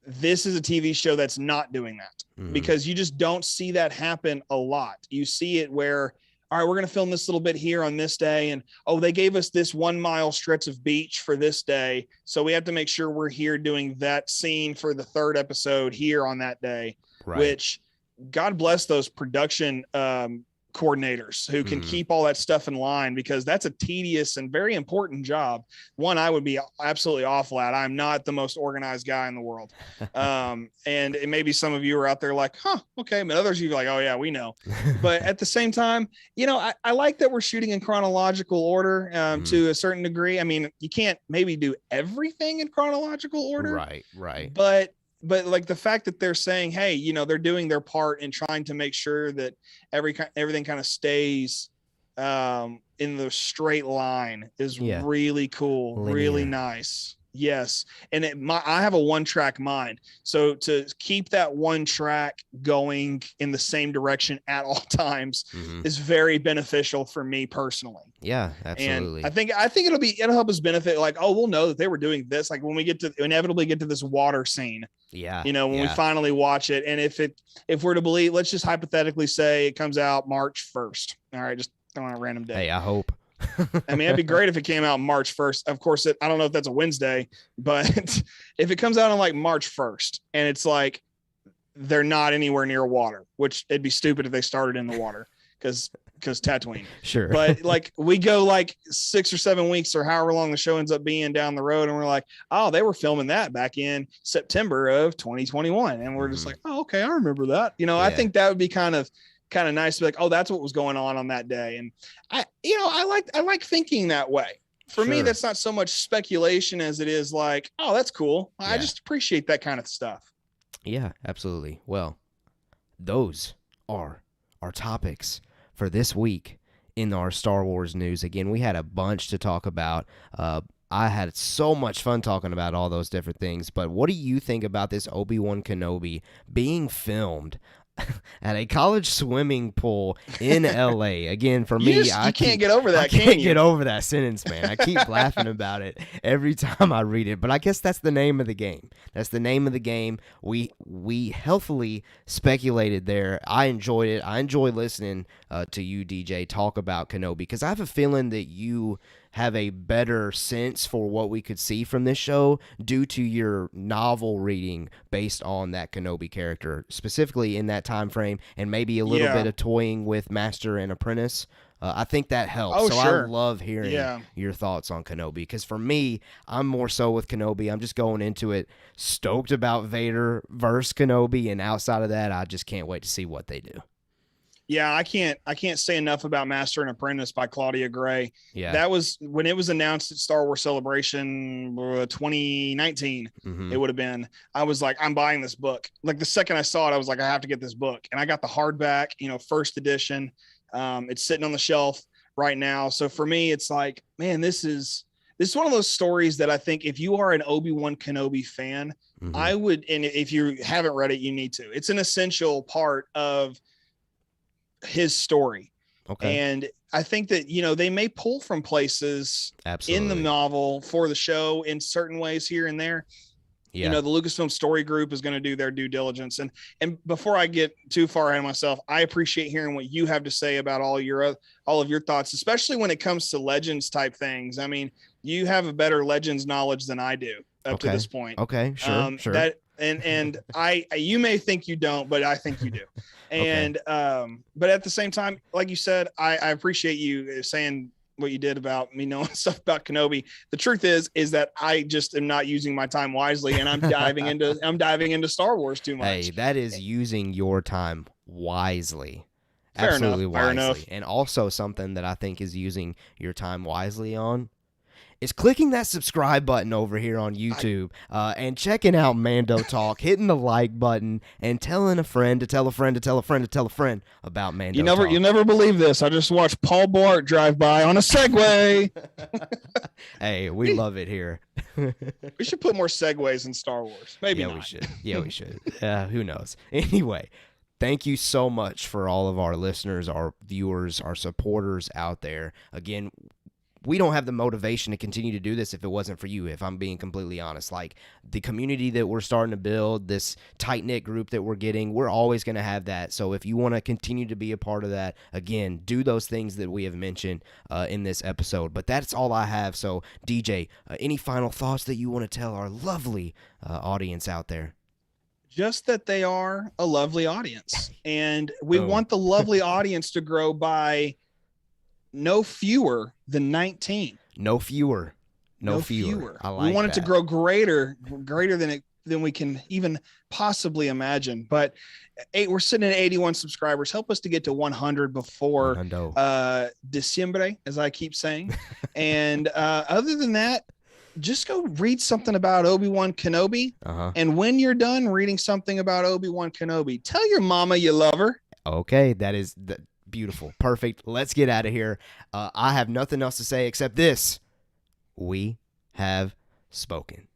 this is a TV show that's not doing that, because you just don't see that happen a lot. You see it where, all right, we're going to film this little bit here on this day. And, they gave us this 1 mile stretch of beach for this day, so we have to make sure we're here doing that scene for the 3rd episode here on that day, which God bless those production coordinators who can keep all that stuff in line, because that's a tedious and very important job. One I would be absolutely awful at. I'm not the most organized guy in the world. And maybe some of you are out there like, okay. But others of you are like, oh yeah, we know. But at the same time, I like that we're shooting in chronological order to a certain degree. I mean, you can't maybe do everything in chronological order. Right. But like the fact that they're saying, hey, they're doing their part in trying to make sure that everything kind of stays in the straight line is really cool, really nice. Yes. And I have a one-track mind. So to keep that one track going in the same direction at all times is very beneficial for me personally. Yeah, absolutely. And I think it'll help us benefit. Like, oh, we'll know that they were doing this. Like when we inevitably get to this water scene. Yeah. When we finally watch it. And if we're to believe, let's just hypothetically say it comes out March 1st. All right. Just on a random day. Hey, I hope. I mean, it'd be great if it came out March 1st. Of course, I don't know if that's a Wednesday, but if it comes out on like March 1st and it's like they're not anywhere near water, which it'd be stupid if they started in the water because Tatooine. Sure. But like we go like 6 or 7 weeks or however long the show ends up being down the road, and we're like, oh, they were filming that back in September of 2021, and we're just like, oh, okay, I remember that. I think that would be kind of nice to be like, oh, that's what was going on that day. And I like thinking that way. For me, that's not so much speculation as it is like, oh, that's cool. Yeah. I just appreciate that kind of stuff. Yeah, absolutely. Well, those are our topics for this week in our Star Wars news. Again, we had a bunch to talk about. I had so much fun talking about all those different things, but what do you think about this ObiWan Kenobi being filmed at a college swimming pool in LA? Again, for me, I can't get over that. I can't get over that sentence, man. I keep laughing about it every time I read it, but I guess that's the name of the game. That's the name of the game. We healthily speculated there. I enjoyed it. I enjoy listening to you, DJ, talk about Kenobi because I have a feeling that you have a better sense for what we could see from this show due to your novel reading based on that Kenobi character, specifically in that time frame, and maybe a little bit of toying with Master and Apprentice. I think that helps. Oh, so sure. I love hearing your thoughts on Kenobi because for me, I'm more so with Kenobi. I'm just going into it stoked about Vader versus Kenobi, and outside of that, I just can't wait to see what they do. Yeah, I can't say enough about Master and Apprentice by Claudia Gray. Yeah. That was when it was announced at Star Wars Celebration 2019. It would have been. I was like, I'm buying this book. Like the second I saw it, I was like, I have to get this book. And I got the hardback, first edition. It's sitting on the shelf right now. So for me, it's like, man, this is one of those stories that I think if you are an Obi-Wan Kenobi fan, I would, and if you haven't read it, you need to. It's an essential part of his story. Okay. And I think that, they may pull from places in the novel for the show in certain ways here and there. Yeah. The Lucasfilm Story Group is going to do their due diligence. And before I get too far ahead of myself, I appreciate hearing what you have to say about all of your thoughts, especially when it comes to Legends type things. I mean, you have a better Legends knowledge than I do up to this point. Okay. Sure. And you may think you don't, but I think you do. And, but at the same time, like you said, I appreciate you saying what you did about me knowing stuff about Kenobi. The truth is that I just am not using my time wisely, and I'm diving into Star Wars too much. Hey, that is using your time wisely. Fair Absolutely enough. wisely. Fair enough. And also something that I think is using your time wisely on is clicking that subscribe button over here on YouTube and checking out Mando Talk, hitting the like button, and telling a friend to tell a friend to tell a friend to tell a friend about Mando Talk. You never believe this. I just watched Paul Blart drive by on a Segway. Hey, we love it here. We should put more Segways in Star Wars. Maybe not. We should. Yeah, we should. Who knows? Anyway, thank you so much for all of our listeners, our viewers, our supporters out there. Again, we don't have the motivation to continue to do this if it wasn't for you, if I'm being completely honest. Like, the community that we're starting to build, this tight-knit group that we're getting, we're always going to have that. So if you want to continue to be a part of that, again, do those things that we have mentioned in this episode. But that's all I have. So, DJ, any final thoughts that you want to tell our lovely audience out there? Just that they are a lovely audience. And we want the lovely audience to grow by no fewer than 19. No fewer. I like we want it to grow greater than we can even possibly imagine. But we're sitting at 81 subscribers. Help us to get to 100 before December, as I keep saying. And other than that, just go read something about ObiWan Kenobi. And when you're done reading something about ObiWan Kenobi, tell your mama you love her. Okay, that is beautiful. Perfect. Let's get out of here. I have nothing else to say except this. We have spoken.